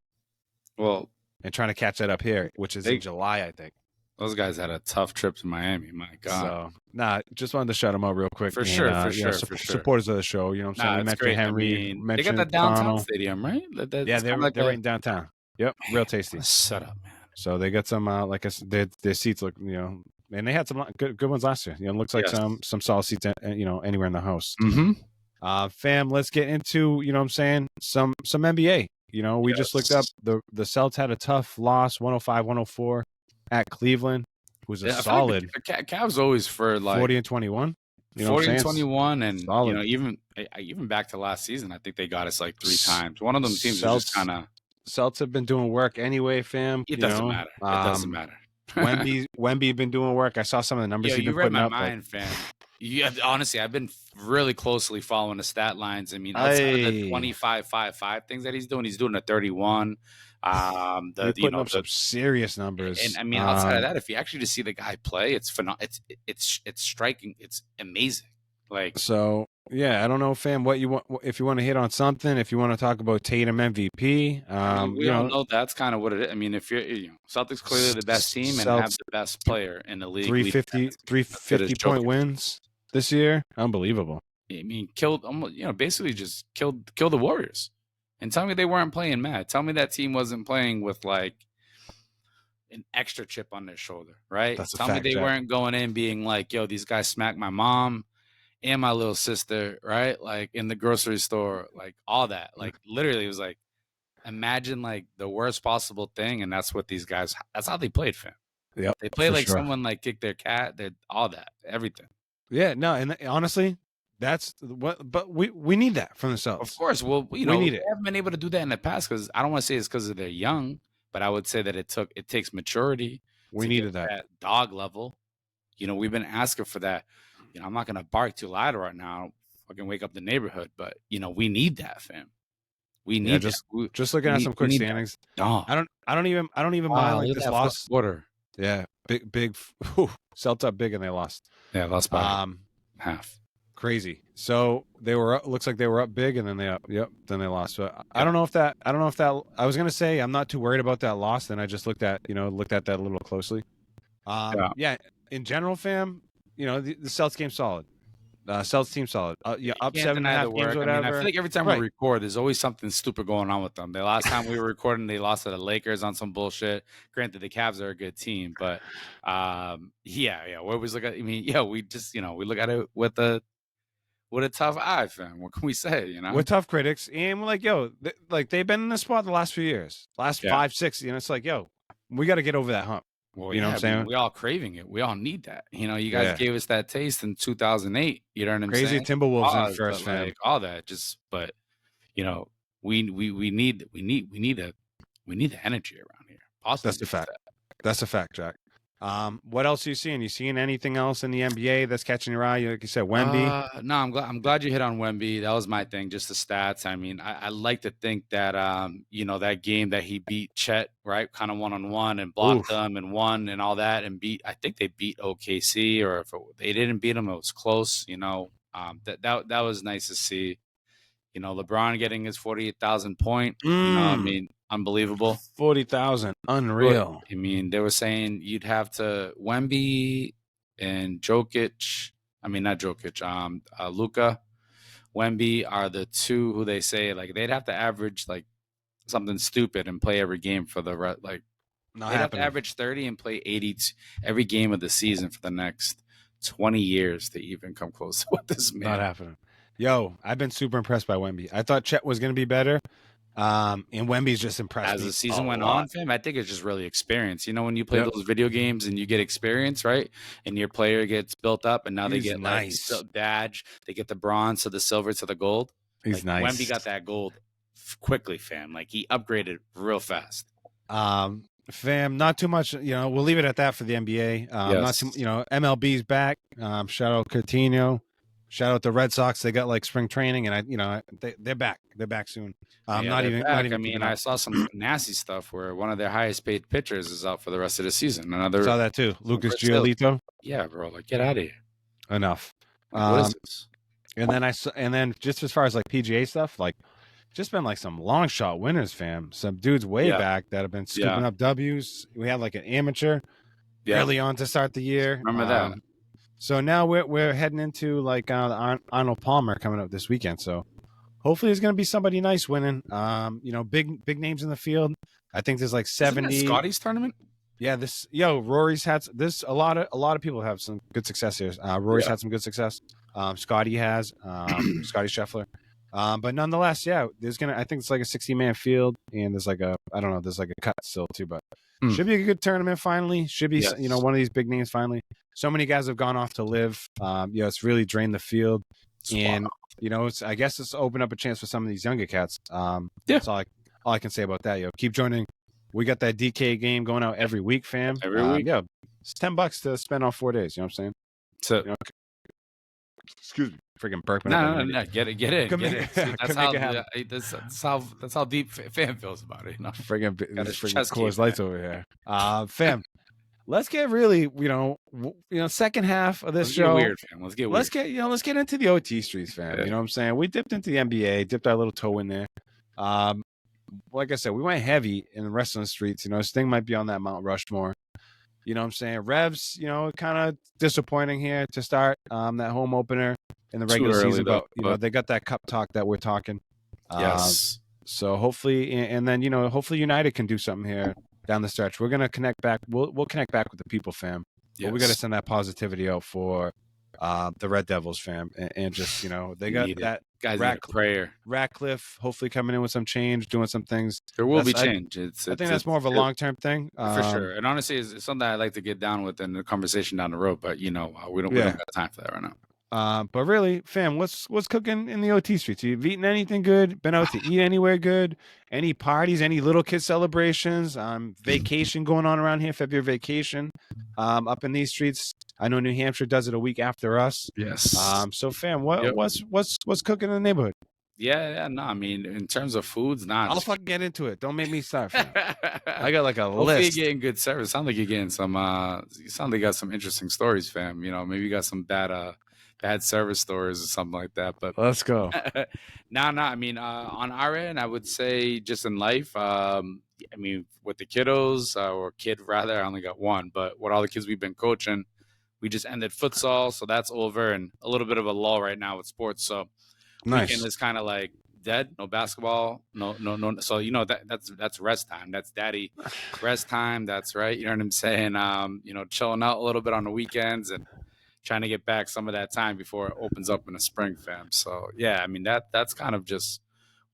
Well, and trying to catch that up here, which is in July, I think. Those guys had a tough trip to Miami. My God. So, just wanted to shout them out real quick. For sure. Supporters of the show. You know what I'm saying? We mentioned Henry. They got the downtown stadium, right? They're right in downtown. Yep, real tasty. Shut up, man. So they got some, like I said, their seats look, and they had some good ones last year. It looks like some solid seats, anywhere in the house. Mm-hmm. Fam, let's get into, what I'm saying, some NBA. We just looked up the Celts had a tough loss, 105-104 at Cleveland. It was a solid. Like Cavs always for like 40-21. 40-21, and solid. Even back to last season, I think they got us like 3 times. One of them teams just kind of. Celts have been doing work anyway, fam. It doesn't matter. It doesn't matter. Wemby been doing work. I saw some of the numbers he's been putting up. You read my mind, fam. Honestly, I've been really closely following the stat lines. I mean, outside of the 25-5-5 things that he's doing a 31. Putting up some serious numbers. And I mean, outside of that, if you actually just see the guy play, it's phenomenal. It's striking. It's amazing. Like, so yeah, I don't know, fam, what you want, if you want to hit on something, if you want to talk about Tatum MVP. I mean, we all know that's kind of what it is. I mean, if you're, Celtics clearly the best team and have the best player in the league. 350 point wins this year. Unbelievable. I mean, killed almost, basically just killed the Warriors. And tell me they weren't playing mad. Tell me that team wasn't playing with like an extra chip on their shoulder, right? Tell me they weren't going in being like, yo, these guys smacked my mom and my little sister, right? Like in the grocery store, like all that. Like literally it was like, imagine like the worst possible thing, and that's what these guys, that's how they played, fam. Yep, they played like someone like kicked their cat, they're all that, everything. Yeah, no, and honestly, that's what, but we need that from the Celtics. Of course. Well, we need it. Haven't been able to do that in the past because I don't want to say it's because they're young, but I would say that it takes maturity. We needed that dog level. We've been asking for that. I'm not gonna bark too loud right now. Fucking wake up the neighborhood, but we need that, fam. We need just looking at some quick standings. I don't even mind like this loss. Quarter. Yeah, big. Celts up big and they lost. Yeah, lost by half. Crazy. So they were up, looks like they were up big and then then they lost. So I don't know if that I was gonna say I'm not too worried about that loss. Then I just looked at that a little closely. In general, fam, the Celts game solid. Celts team solid. Up 7.5 games, whatever. I feel like every time we record, there's always something stupid going on with them. The last time we were recording, they lost to the Lakers on some bullshit. Granted, the Cavs are a good team, but we always look at. We just we look at it with a tough eye, fam. What can we say? We're tough critics, and we're like, they've been in this spot the last few years, last 5, 6. It's like, we got to get over that hump. Well, you know what I'm saying? We all craving it. We all need that. You guys gave us that taste in 2008. You know what I'm saying? Crazy Timberwolves in first, fam. Like, all that. But we need the energy around here. Positive. That's a fact. That's a fact, Jack. What else are you seeing? You seeing anything else in the NBA that's catching your eye? Like you said, Wemby. No, I'm glad you hit on Wemby. That was my thing, just the stats. I mean, I like to think that that game that he beat Chet, right, kind of 1-on-1 and blocked them and won and all that, and I think they beat OKC, or if they didn't beat them, it was close. That was nice to see. LeBron getting his 48,000 point. Unbelievable. 40,000, unreal. They were saying you'd have to Wemby and Jokic. Not Jokic. Luka, Wemby are the two who they say like they'd have to average like something stupid and play every game for the like. They'd have to average 30 and play 80 every game of the season for the next 20 years to even come close to what this man. Not happening. Yo, I've been super impressed by Wemby. I thought Chet was going to be better. And Wemby's just impressed as the season went on, fam. I think it's just really experience. When you play those video games and you get experience, right? And your player gets built up, and now they get nice badge. They get the bronze to the silver to the gold. He's nice. Wemby got that gold quickly, fam. Like he upgraded real fast. Fam, not too much. We'll leave it at that for the NBA. Not too. MLB's back. Shout out Coutinho. Shout out the Red Sox. They got like spring training, and they're back. They're back soon. Not even. I saw some nasty stuff where one of their highest paid pitchers is out for the rest of the season. Saw that too. Lucas Giolito. Yeah, bro. Like, get out of here. Enough. What is this? And then just as far as like PGA stuff, like just been like some long shot winners, fam. Some dudes way back that have been scooping up W's. We had like an amateur early on to start the year. Remember that. So now we're heading into like Arnold Palmer coming up this weekend. So hopefully there's going to be somebody nice winning. Big names in the field. I think there's like 70. Isn't that Scotty's tournament? Yeah, Rory's had this. A lot of people have some good success here. Rory's had some good success. Scotty has Scotty Scheffler. But nonetheless, I think it's like a 60-man field, and there's like there's like a cut still too, but should be a good tournament finally. Should be one of these big names finally. So many guys have gone off to live. It's really drained the field, and I guess it's opened up a chance for some of these younger cats. That's all I can say about that. Keep joining. We got that DK game going out every week, fam. Every week, it's $10 to spend on 4 days. You know what I'm saying? So, excuse me, freaking burping. No, get it. See, that's how deep fan feels about it. Freaking Coors Lights over here, fam. let's get really, second half of this show. Weird, fam. Let's get weird. Let's get into the OT streets, fam. You know what I'm saying? We dipped into the NBA, dipped our little toe in there. Like I said, we went heavy in the wrestling streets. Sting might be on that Mount Rushmore. You know what I'm saying? Revs, kind of disappointing here to start that home opener in the regular season. But they got that cup talk that we're talking. Yes. So hopefully, and then, hopefully United can do something here down the stretch. We're going to connect back. We'll connect back with the people, fam. Yes. But we got to send that positivity out for the Red Devils, fam. And just, they got that guys prayer. Ratcliffe hopefully coming in with some change, doing some things. There will be change. I think that's more of a long-term thing. For sure. And honestly, it's something I'd like to get down with in the conversation down the road. But, we don't have time for that right now. But really, fam, what's cooking in the OT streets? You've eaten anything good? Been out to eat anywhere good? Any parties? Any little kid celebrations? Vacation going on around here? February vacation up in these streets. I know New Hampshire does it a week after us. Yes. So, fam, what's cooking in the neighborhood? Yeah. No, I mean, in terms of foods, I'll fucking get into it. Don't make me start. I got like a Hopefully list. You're getting good service. Sound like you're getting some. You sound like you got some interesting stories, fam. Maybe you got some bad service stories or something like that. But let's go. No. I mean, on our end, I would say just in life. I mean, with the kiddos or kid rather, I only got one. But with all the kids we've been coaching, we just ended futsal, so that's over, and a little bit of a lull right now with sports. So nice. Weekend is kind of like dead. No basketball. No. So that's rest time. That's daddy rest time. That's right. You know what I'm saying? Chilling out a little bit on the weekends and trying to get back some of that time before it opens up in the spring, fam. So yeah, I mean that's kind of just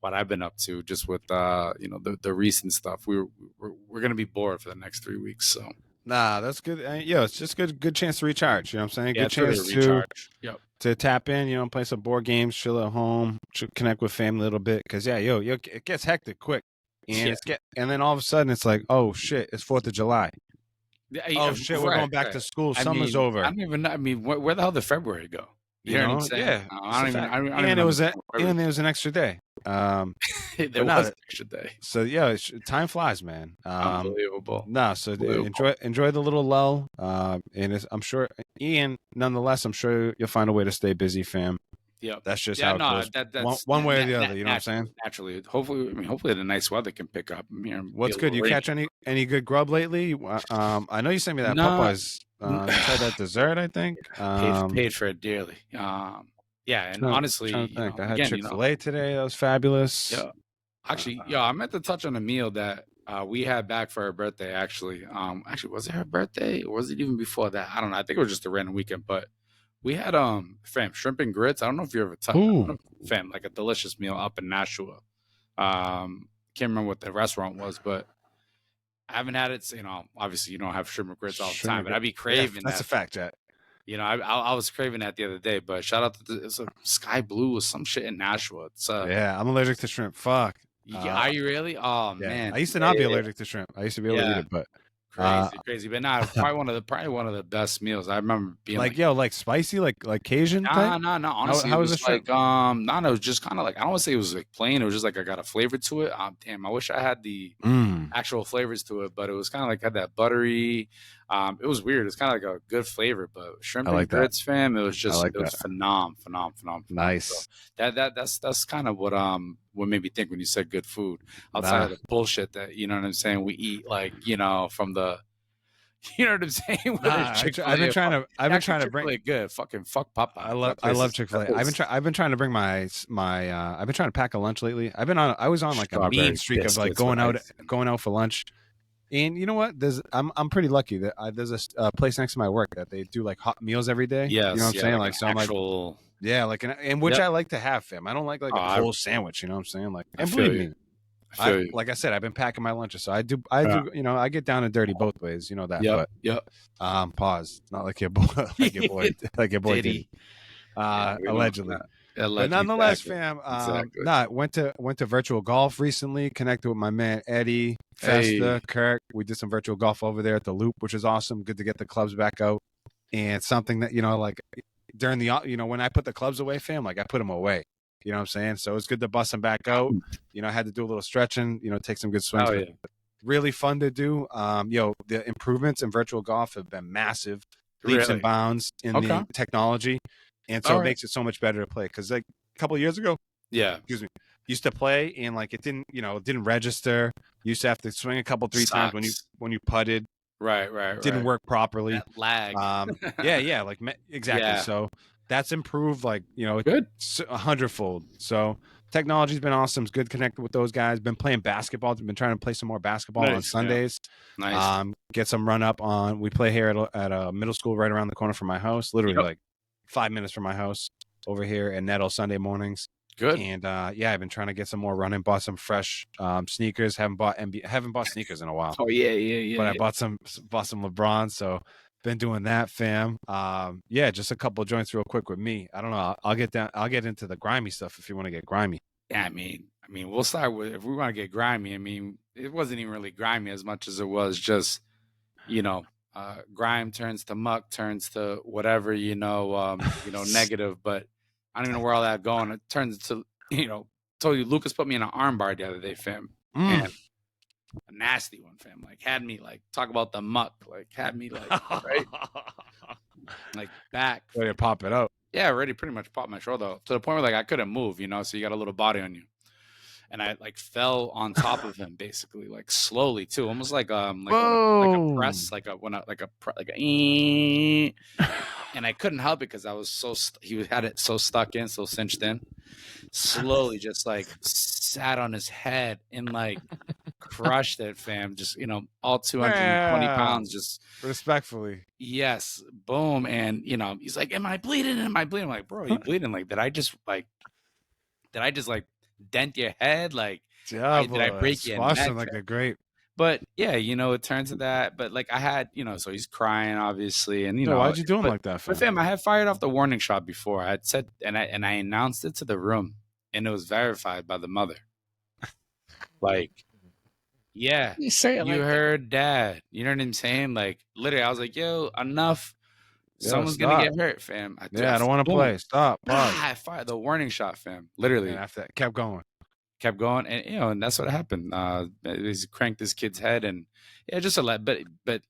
what I've been up to, just with the recent stuff. We're gonna be bored for the next 3 weeks. So nah, that's good. It's just good chance to recharge. You know what I'm saying? Yeah, good chance really to recharge. Yep. To tap in. Play some board games, chill at home, connect with family a little bit. Because it gets hectic quick, and and then all of a sudden it's like, oh shit, it's 4th of July. Oh shit, we're going back to school. Summer's over. I don't even know. I mean, where the hell did February go? You know what I'm saying? Yeah. And there was an extra day. There was an extra day. So yeah, time flies, man. Unbelievable. So enjoy the little lull. And I'm sure, Ian. Nonetheless, I'm sure you'll find a way to stay busy, fam. Yeah, that's just how it goes. That's one way or the other. You know what I'm saying? Naturally, hopefully the nice weather can pick up. What's good? You catch any good grub lately? I know you sent me that Popeyes. You tried that dessert, I think. Paid for it dearly. And honestly, I had Chick-fil-A today. That was fabulous. Yeah, actually, I meant to touch on a meal that we had back for her birthday. Actually, was it her birthday or was it even before that? I don't know. I think it was just a random weekend, but. We had shrimp and grits. I don't know if you ever touched fam, like a delicious meal up in Nashua. Can't remember what the restaurant was, but I haven't had it. Obviously you don't have shrimp and grits all the time, but I'd be craving that. That's a fact, Jet. I was craving that the other day, but shout out to it's a Sky Blue or some shit in Nashua. It's I'm allergic to shrimp. Fuck. Are you really? Oh man. I used to not be allergic to shrimp. I used to be able to eat it, but crazy, but probably one of the best meals. I remember being like spicy, like Cajun. No. Honestly, how was it like? It was just kind of like I don't want to say it was like plain. It was just like I got a flavor to it. Damn, I wish I had the actual flavors to it, but it was kind of like had that buttery. It was weird. It's kind of like a good flavor, but shrimp and grits, fam. It was just it was phenomenal. Nice. So that's kind of what made me think when you said good food outside of the bullshit that you know what I'm saying. We eat from the. You know what I'm saying? I've been trying to bring good fucking fuck Popeye. I love Chick-fil-A. I've been trying to bring my I've been trying to pack a lunch lately. I was on like a mean streak of like going out for lunch. And you know what? I'm pretty lucky that there's a place next to my work that they do like hot meals every day. Yes, you know what I'm saying? Like so actual... I'm like and which I like to have, fam. I don't like a full sandwich. You know what I'm saying? Like, and believe me, like I said, I've been packing my lunches, so I do. I get down and dirty both ways. You know that. Pause. Not like your boy, like your boy Diddy. Allegedly. But nonetheless, fam. Went to virtual golf recently. Connected with my man Eddie, Festa, Kirk. We did some virtual golf over there at the Loop, which is awesome. Good to get the clubs back out. And something that like during the when I put the clubs away, fam, like I put them away. You know what I'm saying? So it's good to bust them back out. I had to do a little stretching. Take some good swings. really fun to do. The improvements in virtual golf have been massive, leaps and bounds in the technology, and so it makes it so much better to play. Because like a couple of years ago, used to play and like it didn't register. You used to have to swing a couple 3 times when you putted. Right. Didn't work properly. That lag. Like exactly. Yeah. So that's improved like good 100-fold. So technology's been awesome. It's good connected with those guys. Been playing basketball. Been trying to play some more basketball on Sundays. Yeah. Nice. Get some run up on. We play here at a middle school right around the corner from my house. Literally like 5 minutes from my house over here at Nettle Sunday mornings. Good. And I've been trying to get some more running. Bought some fresh sneakers. Haven't bought sneakers in a while. Oh yeah. But I bought some LeBron. So been doing that, fam. Just a couple of joints real quick with me. I don't know. I'll get into the grimy stuff if you want to get grimy. Yeah, I mean, we'll start with if we want to get grimy. I mean, it wasn't even really grimy as much as it was just, grime turns to muck, turns to whatever, negative. But I don't even know where all that going. It turns into, told you Lucas put me in an arm bar the other day, fam. And a nasty one, fam. Like had me like talk about the muck. Like had me like right, like back. Ready to pop it out. Yeah, already pretty much popped my shoulder to the point where like I couldn't move. So you got a little body on you. And I like fell on top of him, basically, like slowly too, almost like a press, and I couldn't help it because I was he had it so stuck in, so cinched in. Slowly, just like sat on his head and like crushed it, fam. Just all 220 pounds, just respectfully. Yes, boom, and he's like, "Am I bleeding? Am I bleeding?" I'm like, "Bro, are you bleeding? Like, did I just dent your head? Like, did I break your neck?" Like a grape. But yeah, it turns to that. But like I had, so he's crying obviously, and why'd you do him like that? But fam, I had fired off the warning shot before. I had said, and I announced it to the room, and it was verified by the mother. Like, yeah, you say it you like heard Dad. You know what I'm saying? Like literally, I was like, "Yo, enough." Someone's gonna get hurt, fam. I don't want to play. Stop. I fired the warning shot, fam. Literally. And after that, kept going, and and that's what happened. He cranked this kid's head, and just a let. But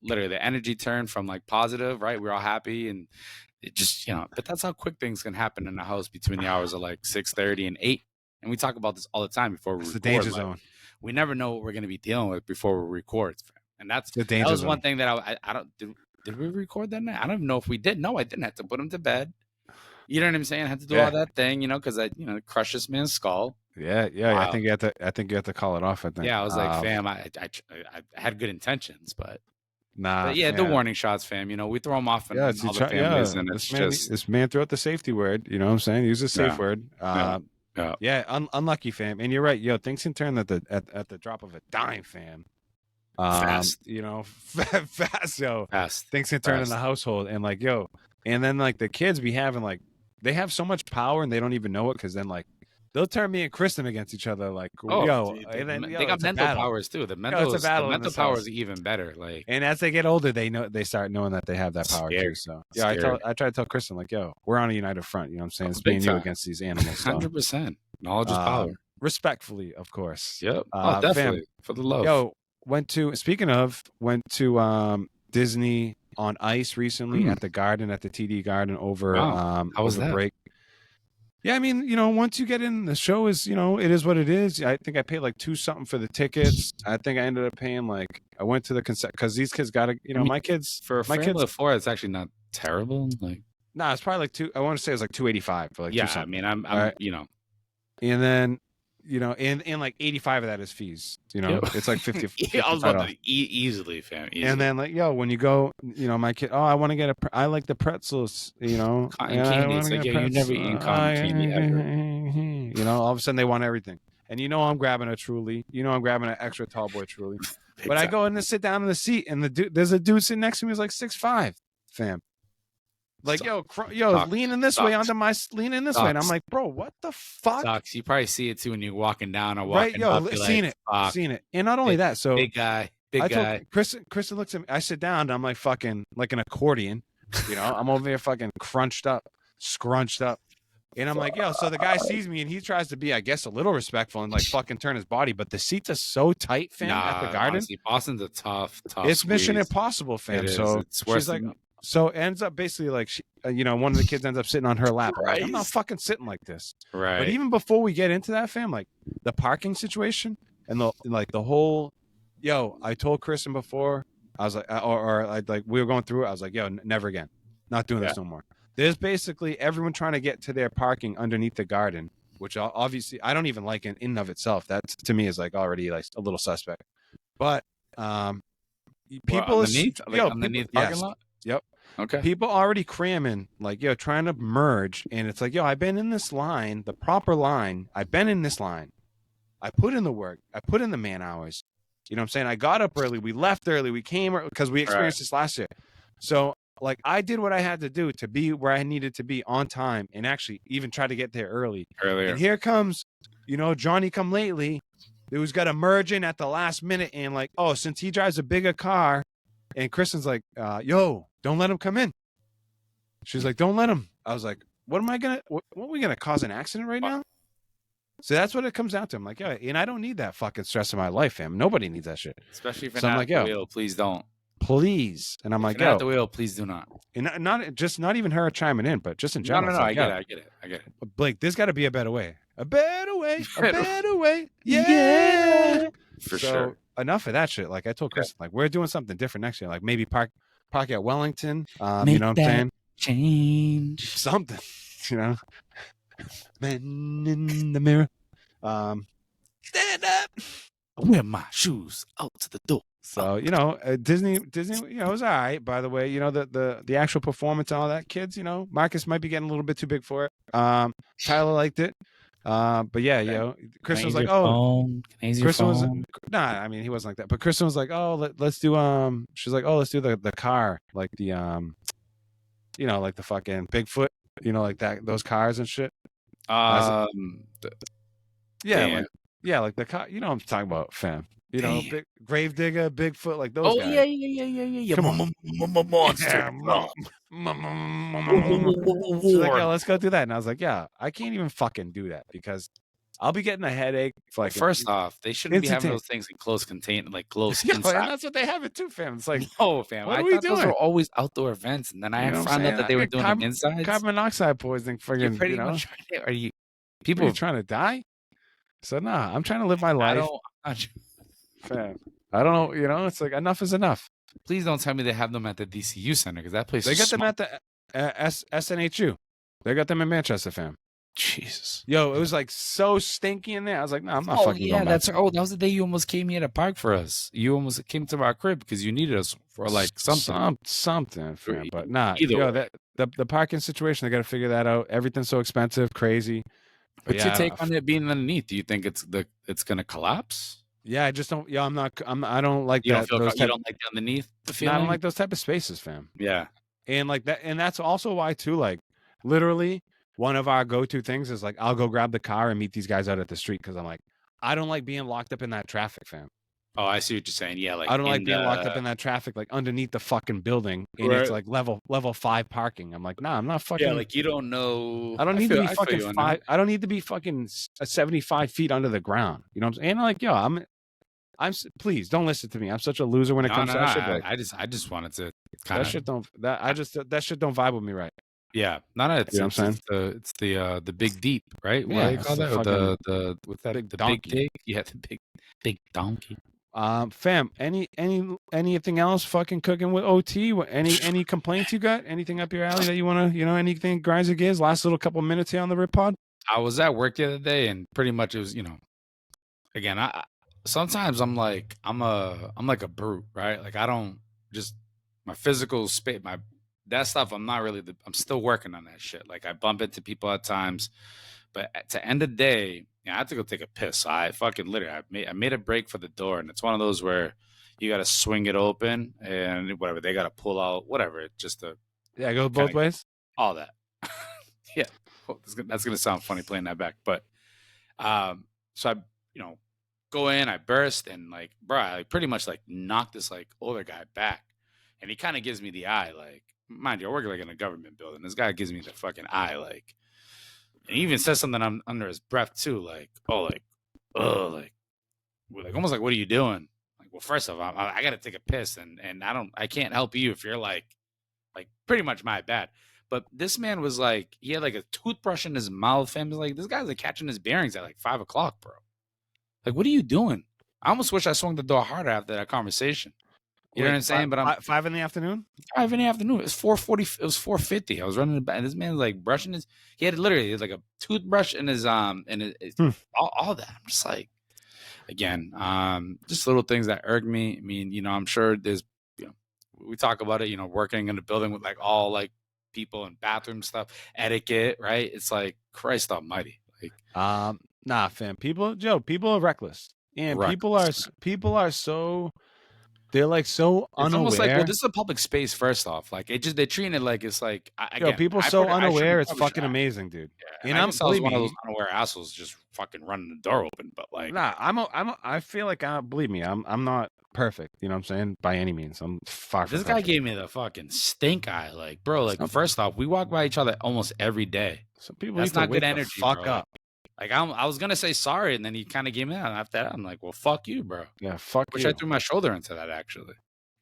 literally, the energy turned from like positive, right? We're all happy, and it just But that's how quick things can happen in the house between the hours of like 6:30 and 8. And we talk about this all the time before we record. The danger zone. We never know what we're gonna be dealing with before we record, fam. And that's the danger that was zone. One thing that I don't. Did we record that night? I don't even know if we did. No, I didn't have to put him to bed. You know what I'm saying? I had to do all that thing, because I, crushed this man's skull. Yeah. Wow. I think you have to call it off. I think. Yeah, I was like, fam, I had good intentions, but nah. But yeah, the warning shots, fam. We throw them off in all the families, and it's this man threw out the safety word. You know what I'm saying? Use a safe word. Unlucky, fam. And you're right. Things can turn at the drop of a dime, fam. Fast. Fast. Things can turn in the household, and like, and then like the kids be having like, they have so much power and they don't even know it, because then like they'll turn me and Kristen against each other. Like, they got mental powers too. The mental power is even better. Like, and as they get older, they start knowing that they have that power too. So I try to tell Kristen like, we're on a united front. You know what I'm saying? It's being you against these animals. 100%. Knowledge is power. Respectfully, of course. Yep. Definitely. Fam, for the love. Went to Disney on Ice recently at the Garden, at the TD Garden over How was that? Break. Yeah, I mean, once you get in, the show is, it is what it is. I think I paid like $2 for the tickets. I think I ended up paying I went to the concert because these kids got to, my kids for a family of 4, it's actually not terrible. Like, it's probably like I want to say it was like $285 for like $2. I mean, I'm right? And then. And like 85 of that is fees. It's like 50. I was about to easily, fam. Easily. And then like, when you go, my kid, I want to get I like the pretzels, cotton candy. It's like, you never eaten cotton candy ever. All of a sudden they want everything. And I'm grabbing a Truly. I'm grabbing an extra tall boy Truly. But I go in to sit down in the seat, and there's a dude sitting next to me who's like 6'5", fam. Like, leaning this way onto my leaning this way, and I'm like, bro, what the fuck? Sucks. You probably see it too when you're walking down or walking up. Right, seen it. And not only that, so big guy. Kristen looks at me. I sit down, and I'm like fucking like an accordion. I'm over here fucking scrunched up. And I'm like, yo, so the guy sees me and he tries to be, I guess, a little respectful and like fucking turn his body, but the seats are so tight, fam, at the Garden. Honestly, Boston's a tough It's squeeze. Mission Impossible, fam. It is. So it's worse she's like, so it ends up basically like, she, one of the kids ends up sitting on her lap. I'm like, I'm not fucking sitting like this. Right. But even before we get into that, fam, like the parking situation and the whole, I told Kristen before, I was like, like we were going through it. I was like, yo, never again. Not doing this no more. There's basically everyone trying to get to their parking underneath the Garden, which obviously I don't even like in and of itself. That to me is like already like a little suspect. But people underneath, underneath parking lot. Yep. Okay. People already cramming, like, trying to merge, and it's like, I've been in this line, the proper line. I've been in this line. I put in the work. I put in the man hours. You know what I'm saying? I got up early. We left early. We came because we experienced this last year. So, like, I did what I had to do to be where I needed to be on time and actually even try to get there earlier. And here comes, Johnny come lately, who's got to merge in at the last minute. And like, since he drives a bigger car, and Kristen's like, yo, don't let him come in. She's like, don't let him. I was like, what are we going to cause an accident right now? So that's what it comes down to. I'm like, and I don't need that fucking stress in my life, fam. Nobody needs that shit. Especially if you're not at the wheel, please don't. Please. And I'm like, at the wheel, please do not. And not even her chiming in, but just in general. No, I get it. Blake, there's got to be a better way. A better way. A better way. Yeah. For sure. Enough of that shit. Like I told Kristen, like we're doing something different next year. Like maybe park at Wellington. You know what I'm saying? Change. Something. Men in the mirror. Stand up. I wear my shoes out to the door. So Disney, it was all right. By the way, the actual performance and all that, kids. Marcus might be getting a little bit too big for it. Tyler liked it. But yeah, Kristen was like, Kristen was I mean, he wasn't like that. But Kristen was like, let's do she's like, let's do the car, like the like the fucking Bigfoot, like that, those cars and shit. Like the car, what I'm talking about, fam. Big Gravedigger, Bigfoot, like those guys. Yeah. Come on. Monster. She's like, let's go do that. And I was like, I can't even fucking do that because I'll be getting a headache. First off, they shouldn't be having those things in close containment, like close inside. And that's what they have it too, fam. It's like, no, fam. I thought those were always outdoor events, and then I found out that they were doing them inside. Carbon monoxide poisoning. Friggin', pretty much. Are you? People are trying to die. So I'm trying to live my life. Fam, I don't know. It's like enough is enough. Please don't tell me they have them at the DCU Center because that place. They got them at the SNHU. They got them in Manchester, fam. Jesus. Yo, it was like so stinky in there. I was like, no, I'm not fucking going back. That was the day you almost came here to park for us. You almost came to our crib because you needed us for like something. Something, fam. But nah, the parking situation, they got to figure that out. Everything's so expensive, crazy. What's your take on it being underneath? Do you think it's going to collapse? Yeah, I just don't. Yeah, I don't like you that. You don't like the underneath the feeling? I don't like those type of spaces, fam. Yeah, and like that, and that's also why too. Like, literally, one of our go-to things is like, I'll go grab the car and meet these guys out at the street because I'm like, I don't like being locked up in that traffic, fam. Oh, I see what you're saying. Yeah, like I don't like being locked up in that traffic, like underneath the fucking building, and it's like level 5 parking. I'm like, nah, I'm not fucking. Yeah, like you don't know. I don't need to be fucking 5. I don't need to be fucking 75 feet under the ground. You know what I'm saying? And like, I'm please don't listen to me. I'm such a loser when it comes to that shit. Like, I just wanted to that shit don't that shit don't vibe with me, right? Yeah, it's the big deep, right? What do you call that? Big dig? Yeah, the big donkey. Fam, anything else fucking cooking with OT? Any complaints you got? Anything up your alley that you want to, anything grinds your gears? Last little couple minutes here on the Rip Pod. I was at work the other day, and pretty much it was, again, sometimes I'm like a brute, right? Like I don't just my physical space, that stuff. I'm not really. I'm still working on that shit. Like I bump into people at times, but to end the day, I had to go take a piss. So I fucking literally, I made a break for the door, and it's one of those where you got to swing it open and whatever they got to pull out, whatever. Just to go both ways. All that. Yeah, that's gonna sound funny playing that back, but so I go in, I burst, and like, bro, I pretty much like knocked this like older guy back, and he kind of gives me the eye, like, mind you, I work like in a government building. This guy gives me the fucking eye, like, And he even says something under his breath too, like, oh, like, oh, like almost like, what are you doing? Like, well, first off, I got to take a piss, and I can't help you if you're like pretty much my bad. But this man was like, he had like a toothbrush in his mouth, and was like, this guy's like catching his bearings at like 5 o'clock, bro. Like, what are you doing? I almost wish I swung the door harder after that conversation. You know what I'm saying? But I'm 5 in the afternoon. 5 in the afternoon. It was 4:40. It was 4:50. I was running the back, and this man's like brushing his. He had like a toothbrush in his all that. I'm just like, again, just little things that irk me. I mean, I'm sure there's, we talk about it. Working in a building with like all like people and bathroom stuff, etiquette, right? It's like, Christ Almighty, like, nah, fam. People are reckless, and reckless, people are so. They're like so unaware. It's almost like, well, this is a public space. First off, like they're treating it like it's like, again, people so unaware. It's fucking amazing, dude. Yeah, and I was one of those unaware assholes just fucking running the door open. But like, nah, I feel like, believe me, I'm not perfect. You know what I'm saying? By any means, I'm far from this guy gave me the fucking stink eye. Like, bro, like first off, we walk by each other almost every day. Some people that's not good energy. Fuck up. Like I was gonna say sorry, and then he kind of gave me that. And after that, I'm like, well, fuck you, bro. Yeah, fuck you. Which I threw my shoulder into that, actually.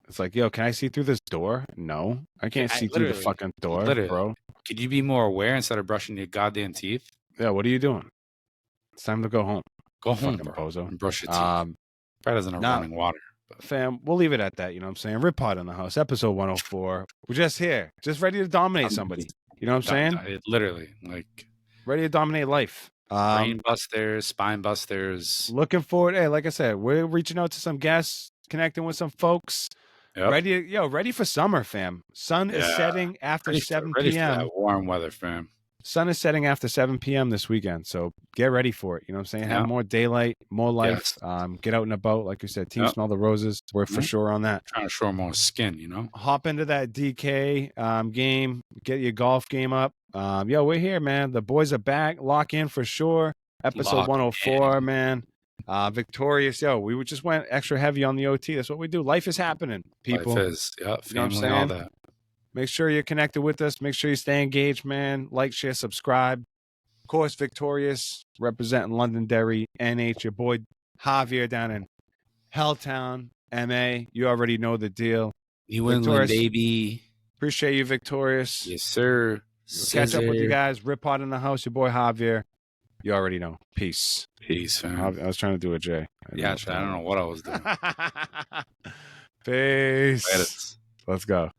It's like, yo, can I see through this door? No, I can't see through the fucking door, bro. Could you be more aware instead of brushing your goddamn teeth? Yeah, what are you doing? It's time to go home. Go home, fucking bro, bozo. and brush your teeth. Probably doesn't have running water. But. Fam, we'll leave it at that. You know what I'm saying? Rip Pod in the house, episode 104. We're just here, just ready to dominate somebody. You know what I'm saying? Literally, like ready to dominate life. Brain busters, spine busters. Looking forward. Hey, like I said, we're reaching out to some guests, connecting with some folks. Yep. Ready for summer, fam. Sun is setting after 7 p.m. Ready for that warm weather, fam. Sun is setting after 7 p.m. this weekend, so get ready for it. You know what I'm saying? Have more daylight, more life. Yes. Get out and about, like you said. Team smell the roses. We're for sure on that. Trying to show more skin, Hop into that DK game. Get your golf game up. We're here, man. The boys are back. Lock in for sure. Episode 104, man. Victorious. We just went extra heavy on the OT. That's what we do. Life is happening, people. Life is. Family, you know what I'm saying? All that. Make sure you're connected with us. Make sure you stay engaged, man. Like, share, subscribe. Of course, Victorious, representing Londonderry, NH. Your boy Javier down in Helltown, MA. You already know the deal. New England, baby. Appreciate you, Victorious. Yes, sir. Catch up with you guys. Rip Pod in the house. Your boy Javier. You already know. Peace. Peace, fam. I was trying to do a J. I don't know what I was doing. Peace. Let's go.